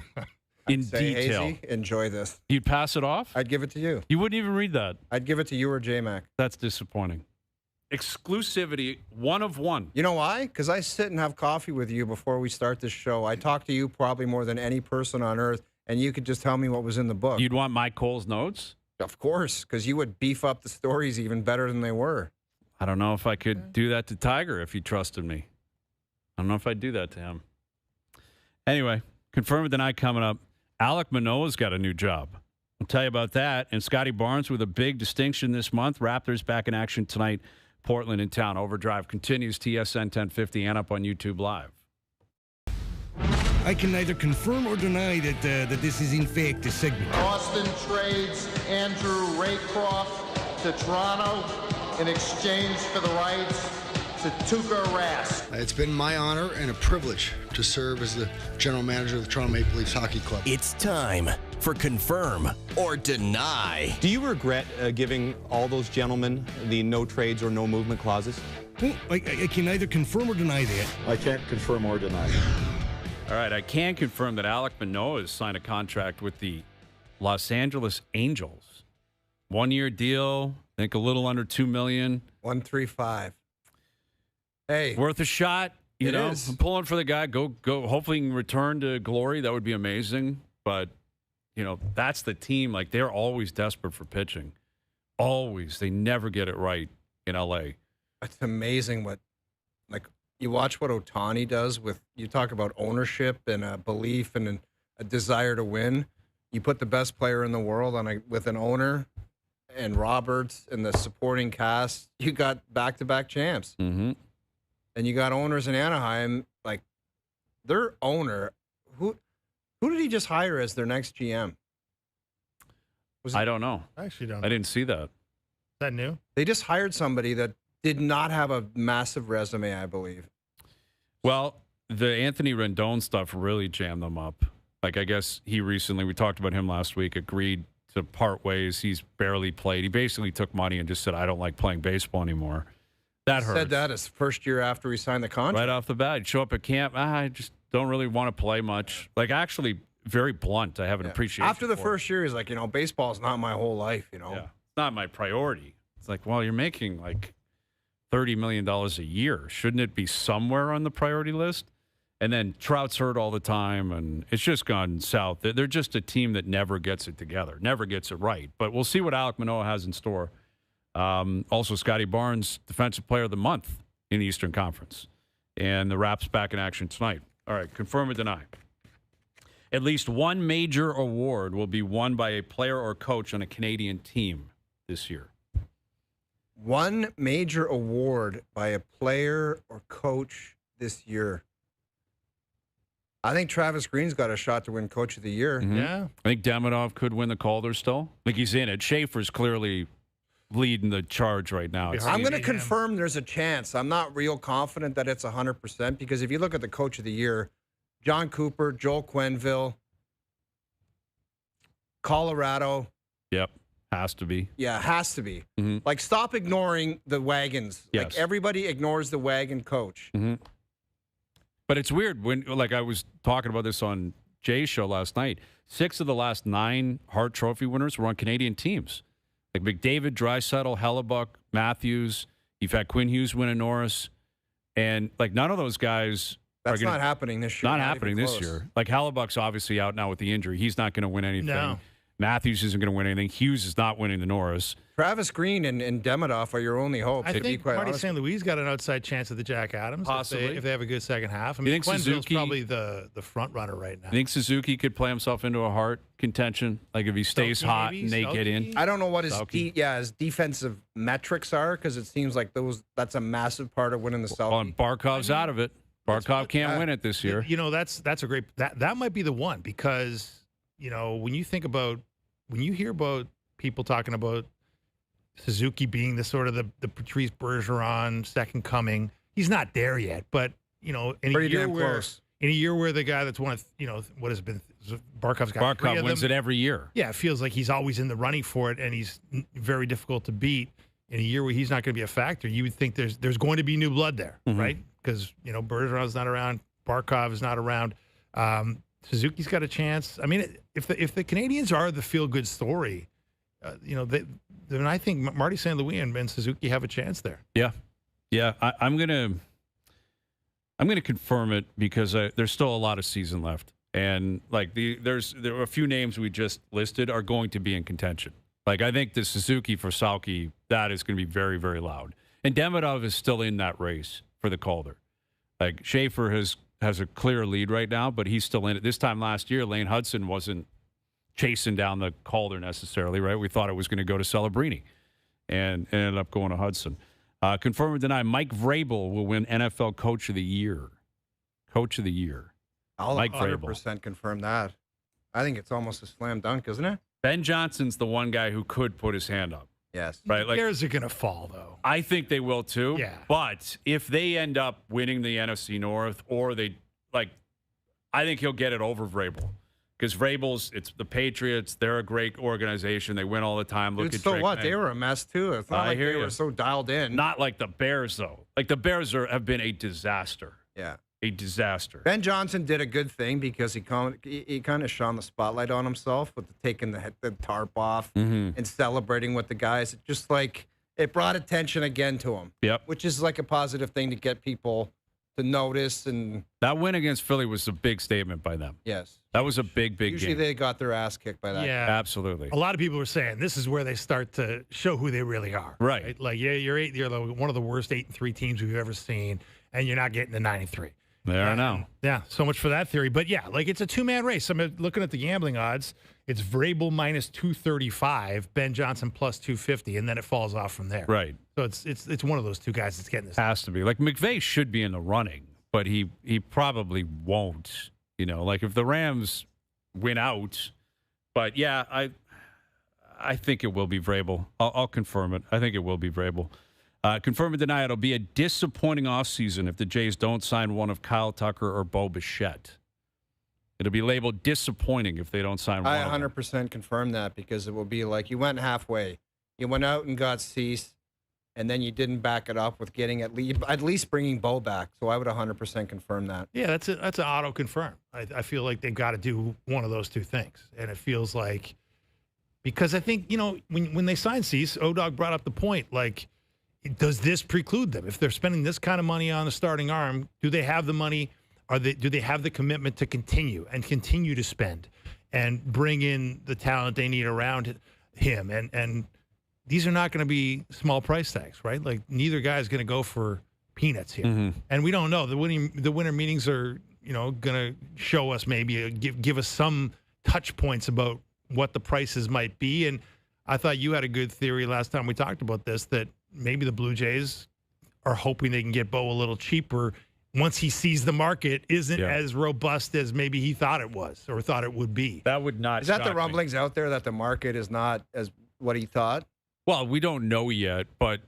in detail. Hazy, enjoy this. You'd pass it off? I'd give it to you. You wouldn't even read that? I'd give it to you or J-Mac. That's disappointing. Exclusivity, one of one. You know why? Because I sit and have coffee with you before we start this show. I talk to you probably more than any person on earth, and you could just tell me what was in the book. You'd want Mike Cole's notes? Of course, because you would beef up the stories even better than they were. I don't know if I could do that to Tiger if he trusted me. I don't know if I'd do that to him. Anyway, confirm or deny coming up. Alek Manoah's got a new job. I'll tell you about that. And Scotty Barnes with a big distinction this month. Raptors back in action tonight. Portland in town. OverDrive continues. TSN 1050 and up on YouTube Live. I can neither confirm or deny that this is in fact a segment. Boston trades Andrew Raycroft to Toronto in exchange for the rights to Tuukka Rask. It's been my honor and a privilege to serve as the general manager of the Toronto Maple Leafs Hockey Club. It's time for Confirm or Deny. Do you regret giving all those gentlemen the no trades or no movement clauses? Well, I can neither confirm or deny that. I can't confirm or deny. All right, I can confirm that Alek Manoah has signed a contract with the Los Angeles Angels. 1-year deal, I think a little under $2 million. 135. Hey, worth a shot. You know, is. I'm pulling for the guy. Go. Hopefully, he can return to glory. That would be amazing. But that's the team. They're always desperate for pitching. Always. They never get it right in LA. It's amazing what, you watch what Ohtani does with. You talk about ownership and a belief and a desire to win. You put the best player in the world with an owner. And Roberts and the supporting cast. You got back-to-back champs. Mm-hmm. And you got owners in Anaheim, their owner, who did he just hire as their next GM? I don't know. I actually don't know. I didn't see that. Is that new? They just hired somebody that did not have a massive resume, I believe. Well, the Anthony Rendon stuff really jammed them up. I guess he recently, we talked about him last week, agreed to part ways. He's barely played. He basically took money and just said, I don't like playing baseball anymore. That hurts. Said that his first year after he signed the contract. Right off the bat. He'd show up at camp. I just don't really want to play much. Actually, very blunt. I have an appreciation after the for first year, he's like, baseball's not my whole life, Yeah. It's not my priority. It's well, you're making $30 million a year. Shouldn't it be somewhere on the priority list? And then Trout's hurt all the time, and it's just gone south. They're just a team that never gets it together, never gets it right. But we'll see what Alek Manoah has in store. Also, Scotty Barnes, Defensive Player of the Month in the Eastern Conference. And the Raps back in action tonight. All right, confirm or deny. At least one major award will be won by a player or coach on a Canadian team this year. One major award by a player or coach this year. I think Travis Green's got a shot to win Coach of the Year. Mm-hmm. Yeah. I think Demidov could win the Calder still. He's in it. Schaefer's clearly leading the charge right now. I'm going to confirm there's a chance. I'm not real confident that it's 100% because if you look at the Coach of the Year, John Cooper, Joel Quenneville, Colorado. Yep. Has to be. Yeah, has to be. Mm-hmm. Like, stop ignoring the wagons. Yes. Like, everybody ignores the wagon coach. Mm-hmm. But it's weird when, like, I was talking about this on Jay's show last night. 6 of the last 9 Hart Trophy winners were on Canadian teams. Like McDavid, Draisaitl, Hellebuck, Matthews. You've had Quinn Hughes win a Norris. And, like, none of those guys That's not happening this year. Not happening this year. Like, Hellebuck's obviously out now with the injury. He's not going to win anything. No. Matthews isn't going to win anything. Hughes is not winning the Norris. Travis Green and Demidov are your only hopes. I think Marty St. Louis got an outside chance at the Jack Adams. Possibly. If they have a good second half. I mean, you think Suzuki, probably the front runner right now. You think Suzuki could play himself into a Hart contention? Like if he stays hot and they get in? I don't know what his defensive metrics are because it seems like that's a massive part of winning the Selke. Well, and Barkov's out of it. Barkov can't win it this year. You know, that's a great that might be the one because, you know, when you hear about people talking about Suzuki being the sort of the Patrice Bergeron second coming, he's not there yet. But, you know, in a year where the guy that's won, you know, what has been Barkov's got Barkov wins it every year. Yeah, it feels like he's always in the running for it, and he's very difficult to beat. In a year where he's not going to be a factor, you would think there's going to be new blood there, right? Because, you know, Bergeron's not around, Barkov is not around. Suzuki's got a chance. I mean, if the Canadians are the feel-good story, you know, then I think Marty St. Louis and Suzuki have a chance there. Yeah. I'm gonna confirm it because there's still a lot of season left, and like there are a few names we just listed are going to be in contention. Like I think the Suzuki for Selke, that is going to be very, very loud, and Demidov is still in that race for the Calder. Like Schaefer has a clear lead right now, but he's still in it. This time last year, Lane Hudson wasn't chasing down the Calder necessarily, right? We thought it was going to go to Celebrini, and it ended up going to Hudson. Confirm or deny, Mike Vrabel will win NFL Coach of the Year. Coach of the Year. I'll Mike 100% confirm that. I think it's almost a slam dunk, isn't it? Ben Johnson's the one guy who could put his hand up. Yes. Right. Like, Bears are going to fall, though. I think they will, too. Yeah. But if they end up winning the NFC North or I think he'll get it over Vrabel. Because it's the Patriots. They're a great organization. They win all the time. Look at so Drake what? May. They were a mess, too. It's not like they were so dialed in. Not like the Bears, though. Like the Bears have been a disaster. Yeah. A disaster. Ben Johnson did a good thing because he kind of shone the spotlight on himself with taking the tarp off and celebrating with the guys. It just like it brought attention again to him. Yep. Which is like a positive thing to get people to notice. And that win against Philly was a big statement by them. Yes. That was a big Usually game. they got their ass kicked by that. Yeah. Absolutely. A lot of people were saying this is where they start to show who they really are. Right. Like, you're one of the worst 8-3 teams we've ever seen, and you're not getting to 9-3. There I know. Yeah, so much for that theory. But yeah, like it's a two-man race. I'm looking at the gambling odds. It's Vrabel minus 235, Ben Johnson plus 250, and then it falls off from there. Right. So it's one of those two guys that's getting this. Has to be. Like McVay should be in the running, but he probably won't. You know, like if the Rams win out. But yeah, I think it will be Vrabel. I'll confirm it. I think it will be Vrabel. Confirm and deny it'll be a disappointing offseason if the Jays don't sign one of Kyle Tucker or Bo Bichette. It'll be labeled disappointing if they don't sign one. I 100% confirm that because it will be like you went halfway. You went out and got Cease, and then you didn't back it up with getting at least bringing Bo back. So I would 100% confirm that. Yeah, that's an auto confirm. I feel like they've got to do one of those two things, and it feels like because I think when they signed Cease, O-Dog brought up the point like. Does this preclude them? If they're spending this kind of money on the starting arm, do they have the money? Do they have the commitment to continue to spend and bring in the talent they need around him? And these are not going to be small price tags, right? Like neither guy is going to go for peanuts here. Mm-hmm. And we don't know. The winter meetings are, going to show us maybe give us some touch points about what the prices might be. And I thought you had a good theory last time we talked about this that maybe the Blue Jays are hoping they can get Bo a little cheaper once he sees the market isn't as robust as maybe he thought it was or thought it would be. That would not. Is that the rumblings out there that the market is not as what he thought? Well, we don't know yet, but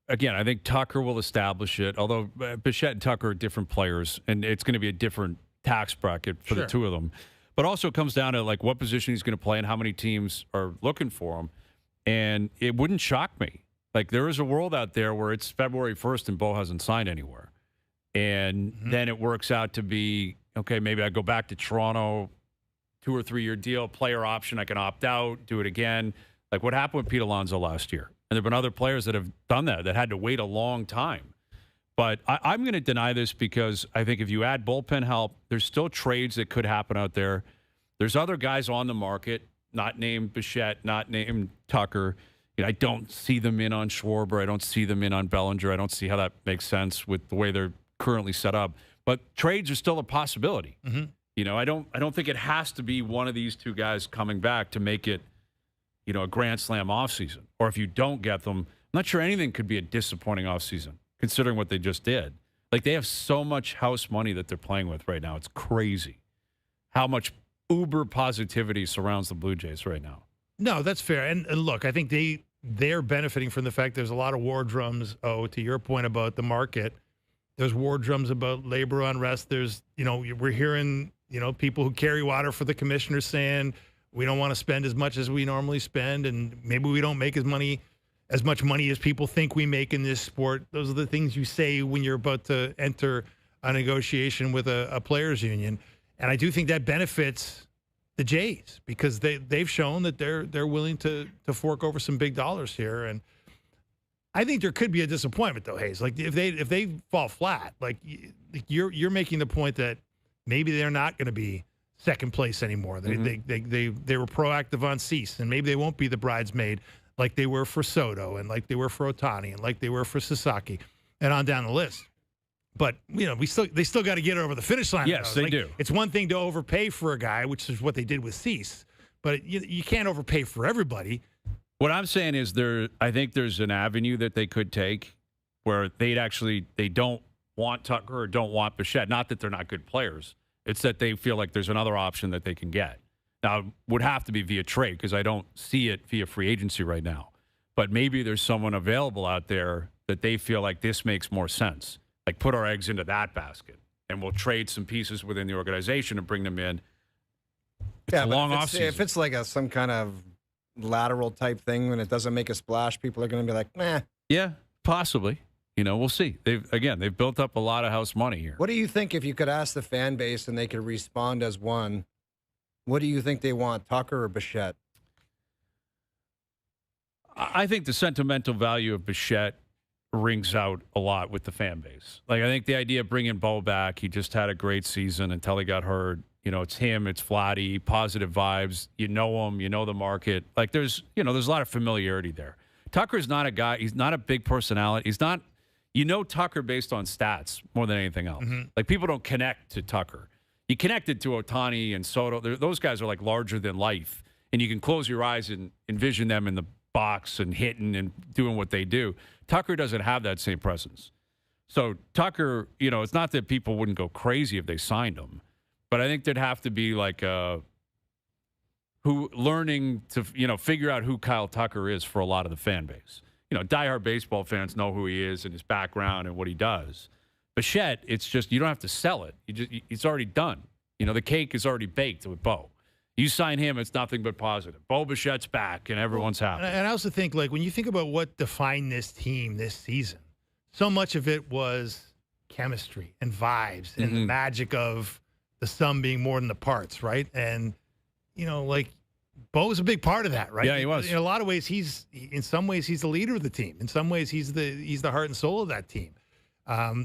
again, I think Tucker will establish it. Although Bichette and Tucker are different players, and it's going to be a different tax bracket for the two of them. But also, it comes down to what position he's going to play and how many teams are looking for him. And it wouldn't shock me. There is a world out there where it's February 1st and Bo hasn't signed anywhere, and then it works out to be okay. Maybe I go back to Toronto, 2 or 3 year deal, player option. I can opt out, do it again. What happened with Pete Alonso last year. And there have been other players that have done that had to wait a long time. But I'm going to deny this because I think if you add bullpen help, there's still trades that could happen out there. There's other guys on the market, not named Bichette, not named Tucker. I don't see them in on Schwarber. I don't see them in on Bellinger. I don't see how that makes sense with the way they're currently set up. But trades are still a possibility. I don't think it has to be one of these two guys coming back to make it a grand slam offseason. Or if you don't get them, I'm not sure anything could be a disappointing offseason, considering what they just did. They have so much house money that they're playing with right now. It's crazy how much uber positivity surrounds the Blue Jays right now. No, that's fair. And look, I think they're benefiting from the fact there's a lot of war drums. To your point about the market, there's war drums about labor unrest. There's, we're hearing, people who carry water for the commissioner saying, we don't want to spend as much as we normally spend, and maybe we don't make as much money as people think we make in this sport. Those are the things you say when you're about to enter a negotiation with a players union. And I do think that benefits the Jays because they've shown that they're willing to fork over some big dollars here. And I think there could be a disappointment though, Hayes. If they fall flat, you're making the point that maybe they're not going to be second place anymore. They were proactive on Cease, and maybe they won't be the bridesmaid like they were for Soto and like they were for Ohtani and like they were for Sasaki and on down the list. But they still got to get over the finish line. Yes, they do. It's one thing to overpay for a guy, which is what they did with Cease, but you can't overpay for everybody. What I'm saying is I think there's an avenue that they could take where they don't want Tucker or don't want Bichette. Not that they're not good players. It's that they feel like there's another option that they can get. Now, it would have to be via trade because I don't see it via free agency right now. But maybe there's someone available out there that they feel like this makes more sense. Put our eggs into that basket, and we'll trade some pieces within the organization and bring them in. It's a long offseason. If it's some kind of lateral type thing when it doesn't make a splash, people are going to be like, meh. Yeah, possibly. We'll see. They've built up a lot of house money here. What do you think if you could ask the fan base and they could respond as one? What do you think they want, Tucker or Bichette? I think the sentimental value of Bichette rings out a lot with the fan base. I think the idea of bringing Bo back, he just had a great season until he got hurt. It's him, it's Vladdy, positive vibes. You know him, you know the market. There's a lot of familiarity there. Tucker's not a guy. He's not a big personality. He's not. Tucker based on stats more than anything else. People don't connect to Tucker. You connected to Ohtani and Soto. Those guys are larger than life, and you can close your eyes and envision them in the box and hitting and doing what they do. Tucker doesn't have that same presence. So Tucker, it's not that people wouldn't go crazy if they signed him, but I think there'd have to be learning to figure out who Kyle Tucker is for a lot of the fan base. Diehard baseball fans know who he is and his background and what he does. Bichette, it's just you don't have to sell it. It's already done. The cake is already baked with Bo. You sign him, it's nothing but positive. Bo Bichette's back, and everyone's happy. And I also think, when you think about what defined this team this season, so much of it was chemistry and vibes and the magic of the sum being more than the parts, right? And, Bo was a big part of that, right? Yeah, he was. In a lot of ways, in some ways he's the leader of the team. In some ways, he's the heart and soul of that team.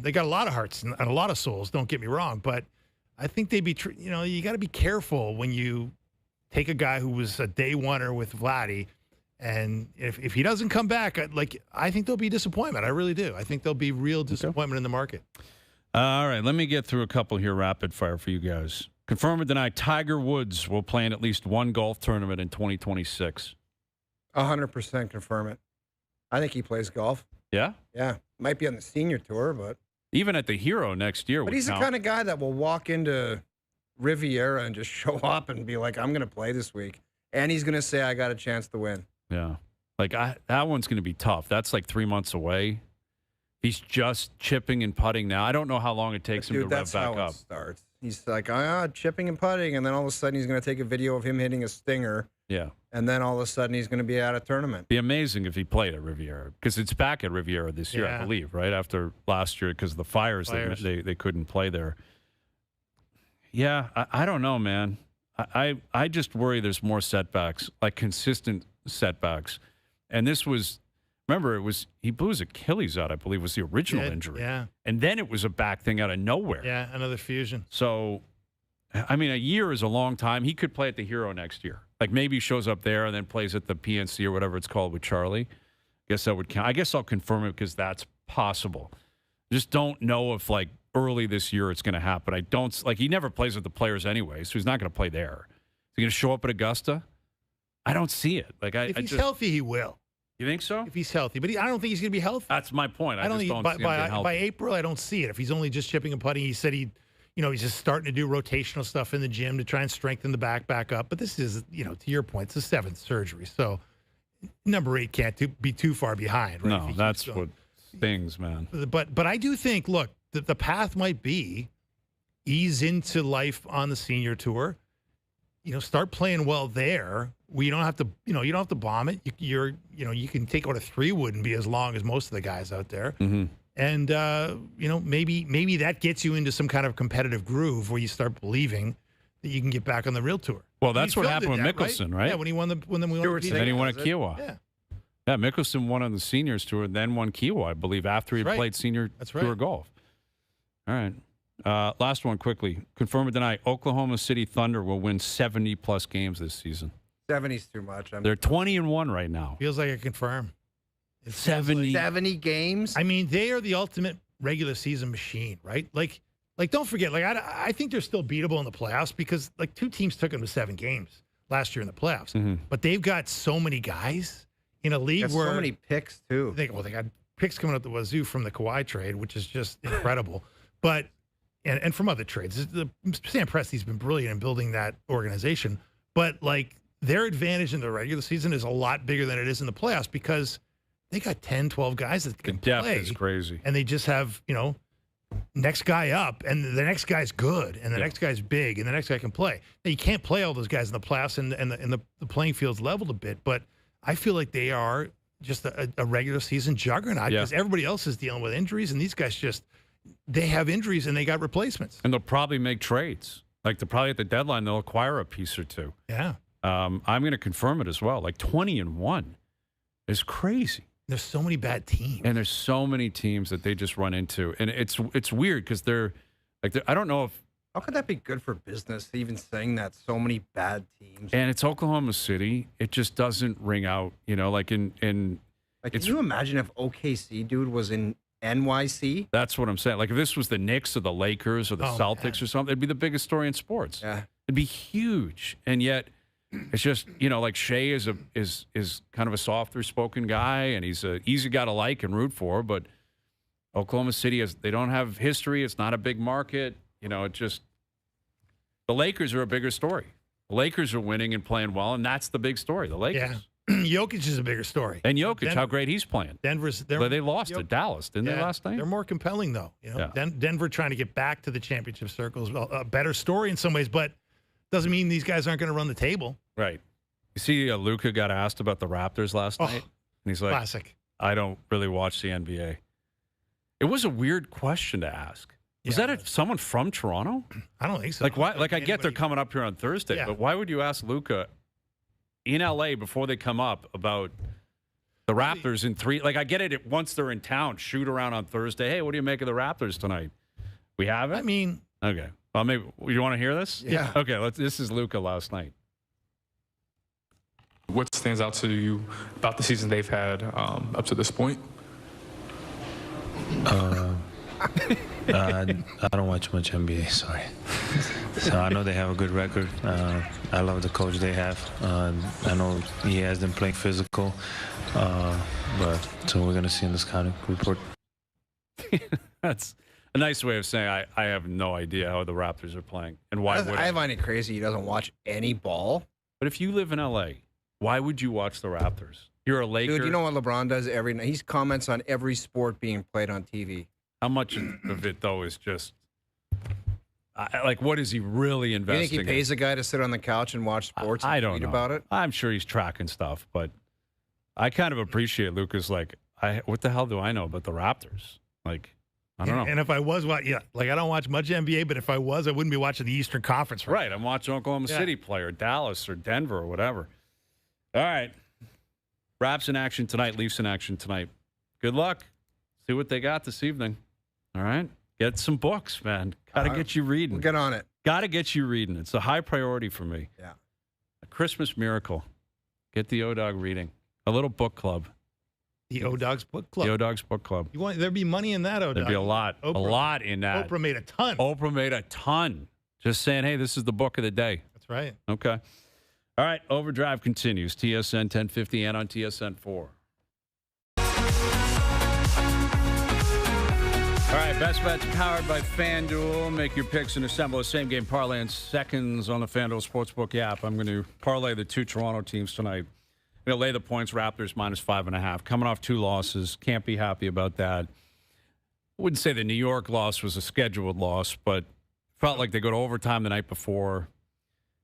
They got a lot of hearts and a lot of souls. Don't get me wrong, but I think they'd be, you got to be careful when you take a guy who was a day oneer with Vladdy, and if he doesn't come back, I think there'll be disappointment. I really do. I think there'll be real disappointment in the market. All right, let me get through a couple here rapid fire for you guys. Confirm or deny, Tiger Woods will play in at least one golf tournament in 2026. 100% confirm it. I think he plays golf. Yeah? Yeah. Might be on the senior tour, but... Even at the Hero next year. But he's the kind of guy that will walk into Riviera and just show up and be like, I'm going to play this week. And he's going to say, I got a chance to win. Yeah. Like that one's going to be tough. That's like 3 months away. He's just chipping and putting now. I don't know how long it takes him to rev back up. It starts. He's like, chipping and putting, and then all of a sudden he's going to take a video of him hitting a stinger. Yeah. And then all of a sudden he's going to be at a tournament. Be amazing if he played at Riviera, because it's back at Riviera this year, I believe, right? After last year, because of the fires. They couldn't play there. Yeah, I don't know, man. I just worry there's more setbacks, like consistent setbacks. And this was, remember, he blew his Achilles out, I believe, was the original injury. Yeah. And then it was a back thing out of nowhere. Yeah, another fusion. So, I mean, a year is a long time. He could play at the Hero next year. Like maybe he shows up there and then plays at the PNC or whatever it's called with Charlie. Guess that would count. I guess I'll confirm it because that's possible. Just don't know if like early this year it's going to happen. I don't like he never plays with the players anyway, so he's not going to play there. Is he going to show up at Augusta? I don't see it. Like if he's healthy, he will. You think so? If he's healthy, but I don't think he's going to be healthy. That's my point. I don't see him being healthy. By April, I don't see it. If he's only just chipping and putting, he said he's just starting to do rotational stuff in the gym to try and strengthen the back up. But this is, to your point, it's the 7th surgery. So number 8 can't be too far behind. Right? No, that's what stings, man. But I do think, look, the path might be ease into life on the senior tour. Start playing well there. You don't have to bomb it. You can take out a 3 wood and be as long as most of the guys out there. Mm-hmm. And maybe that gets you into some kind of competitive groove where you start believing that you can get back on the real tour. Well, that's what happened with Mickelson, right? Yeah, when he won the and then he won at Kiowa. Yeah, Mickelson won on the seniors tour and then won Kiowa, I believe, after he played senior tour golf. All right. Last one quickly. Confirm or deny, Oklahoma City Thunder will win 70-plus games this season. 70's too much. They're 20-1 right now. Feels like a confirm. It's 70 games? I mean, they are the ultimate regular season machine, right? Like don't forget, I think they're still beatable in the playoffs because, 2 teams took them to 7 games last year in the playoffs. Mm-hmm. But they've got so many guys in a league where... so many picks, too. They got picks coming out the wazoo from the Kawhi trade, which is just incredible. But... And from other trades, Sam Presti's been brilliant in building that organization. But their advantage in the regular season is a lot bigger than it is in the playoffs because they got 10, 12 guys that can play. The depth is crazy. And they just have, next guy up, and the next guy's good, and the next guy's big, and the next guy can play. Now, you can't play all those guys in the playoffs, and the playing field's leveled a bit. But I feel like they are just a regular season juggernaut because everybody else is dealing with injuries, and these guys they have injuries and they got replacements. And they'll probably make trades. They're probably at the deadline, they'll acquire a piece or two. Yeah. I'm going to confirm it as well. 20-1 is crazy. There's so many bad teams. And there's so many teams that they just run into. And it's weird because they're I don't know if. How could that be good for business, even saying that so many bad teams? And it's Oklahoma City. It just doesn't ring out, can you imagine if OKC, dude, was in NYC? That's what I'm saying. If this was the Knicks or the Lakers or the Celtics or something, it'd be the biggest story in sports. Yeah. It'd be huge. And yet it's just, Shea is kind of a softer spoken guy and he's an easy guy to like and root for, but Oklahoma City they don't have history. It's not a big market. The Lakers are a bigger story. The Lakers are winning and playing well, and that's the big story. The Lakers. Yeah. Jokic is a bigger story. And Jokic, how great he's playing. They lost to Dallas, didn't they, last night? They're more compelling, though. Denver trying to get back to the championship circles. A better story in some ways, but doesn't mean these guys aren't going to run the table. Right. You see, Luka got asked about the Raptors last night, and he's like, classic. I don't really watch the NBA. It was a weird question to ask. Was that someone from Toronto? I don't think so. Why? I get they're coming up here on Thursday, but why would you ask Luka in LA before they come up about the Raptors in 3? I get it once they're in town, shoot around on Thursday. Hey, what do you make of the Raptors tonight? We have it? I mean. Okay. Well, maybe you want to hear this? Yeah. Okay. This is Luka last night. What stands out to you about the season they've had up to this point? I don't watch much NBA, sorry. So I know they have a good record. I love the coach they have. I know he has them playing physical, but so we're going to see in this kind of report. That's a nice way of saying I have no idea how the Raptors are playing and why would I? I find it crazy he doesn't watch any ball. But if you live in LA, why would you watch the Raptors? You're a Laker. Dude, you know what LeBron does every night? He comments on every sport being played on TV. How much of it, though, is just what is he really investing in? You think he pays a guy to sit on the couch and watch sports and read about it? I'm sure he's tracking stuff, but I kind of appreciate Lucas. What the hell do I know about the Raptors? I don't know. And if I was, I don't watch much NBA, but if I was, I wouldn't be watching the Eastern Conference. Right. I'm watching Oklahoma City play or Dallas or Denver or whatever. All right. Raps in action tonight, Leafs in action tonight. Good luck. See what they got this evening. All right? Get some books, man. Got to get you reading. We'll get on it. Got to get you reading. It's a high priority for me. Yeah. A Christmas miracle. Get the O-Dog reading. A little book club. The O-Dog's book club. The O-Dog's book club. There'd be money in that, O-Dog. There'd be a lot in that. Oprah made a ton. Oprah made a ton. Just saying, hey, this is the book of the day. That's right. Okay. All right, Overdrive continues. TSN 1050 and on TSN 4. All right, Best Bets powered by FanDuel. Make your picks and assemble a same-game parlay in seconds on the FanDuel Sportsbook app. I'm going to parlay the 2 Toronto teams tonight. I'm going to lay the points, Raptors -5.5. Coming off 2 losses. Can't be happy about that. I wouldn't say the New York loss was a scheduled loss, but felt like they go to overtime the night before.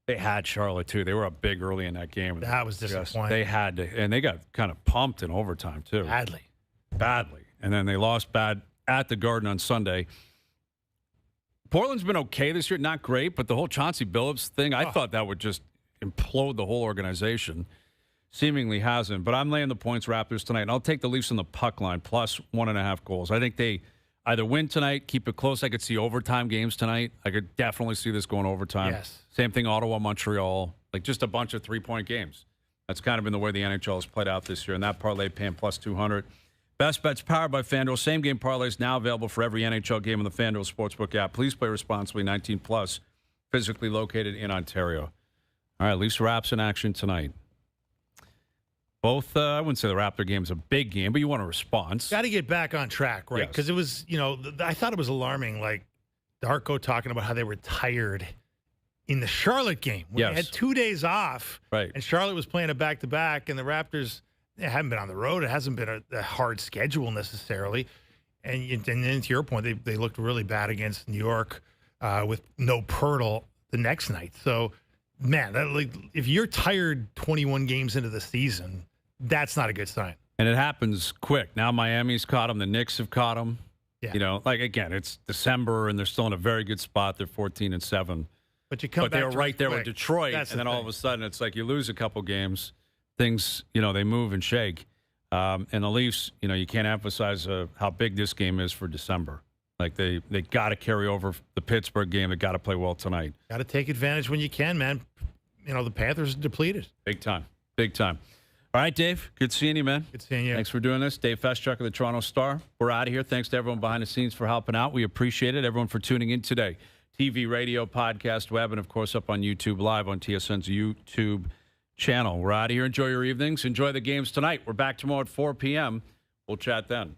They had Charlotte, too. They were up big early in that game. That was disappointing. They had to, and they got kind of pumped in overtime, too. Badly. And then they lost bad at the Garden on Sunday. Portland's been okay this year. Not great, but the whole Chauncey Billups thing, I thought that would just implode the whole organization. Seemingly hasn't. But I'm laying the points, Raptors, tonight. And I'll take the Leafs on the puck line, plus 1.5 goals. I think they either win tonight, keep it close. I could see overtime games tonight. I could definitely see this going overtime. Yes. Same thing, Ottawa, Montreal. Just a bunch of 3-point games. That's kind of been the way the NHL has played out this year. And that parlay paying plus 200. Best Bets powered by FanDuel. Same game parlays now available for every NHL game on the FanDuel Sportsbook app. Please play responsibly. 18 plus. Physically located in Ontario. All right, Leafs Raps in action tonight. Both, I wouldn't say the Raptor game is a big game, but you want a response. Got to get back on track, right? Because it was, I thought it was alarming, Darko talking about how they were tired in the Charlotte game. They had 2 days off, right? And Charlotte was playing a back-to-back, and the Raptors haven't been on the road. It hasn't been a hard schedule necessarily. And then to your point, they looked really bad against New York with no Pirtle the next night. So, man, if you're tired 21 games into the season, that's not a good sign. And it happens quick. Now Miami's caught them. The Knicks have caught them. Yeah. Again, it's December, and they're still in a very good spot. They're 14-7. But you come back they were right there quick. with Detroit, and then all of a sudden it's like you lose a couple games. Things, they move and shake. And the Leafs, you can't emphasize how big this game is for December. They got to carry over the Pittsburgh game. They got to play well tonight. Got to take advantage when you can, man. The Panthers are depleted. Big time. All right, Dave. Good seeing you, man. Good seeing you. Thanks for doing this. Dave Feschuk of the Toronto Star. We're out of here. Thanks to everyone behind the scenes for helping out. We appreciate it. Everyone for tuning in today. TV, radio, podcast, web, and, of course, up on YouTube Live on TSN's YouTube channel. We're out of here. Enjoy your evenings. Enjoy the games tonight. We're back tomorrow at 4 p.m. We'll chat then.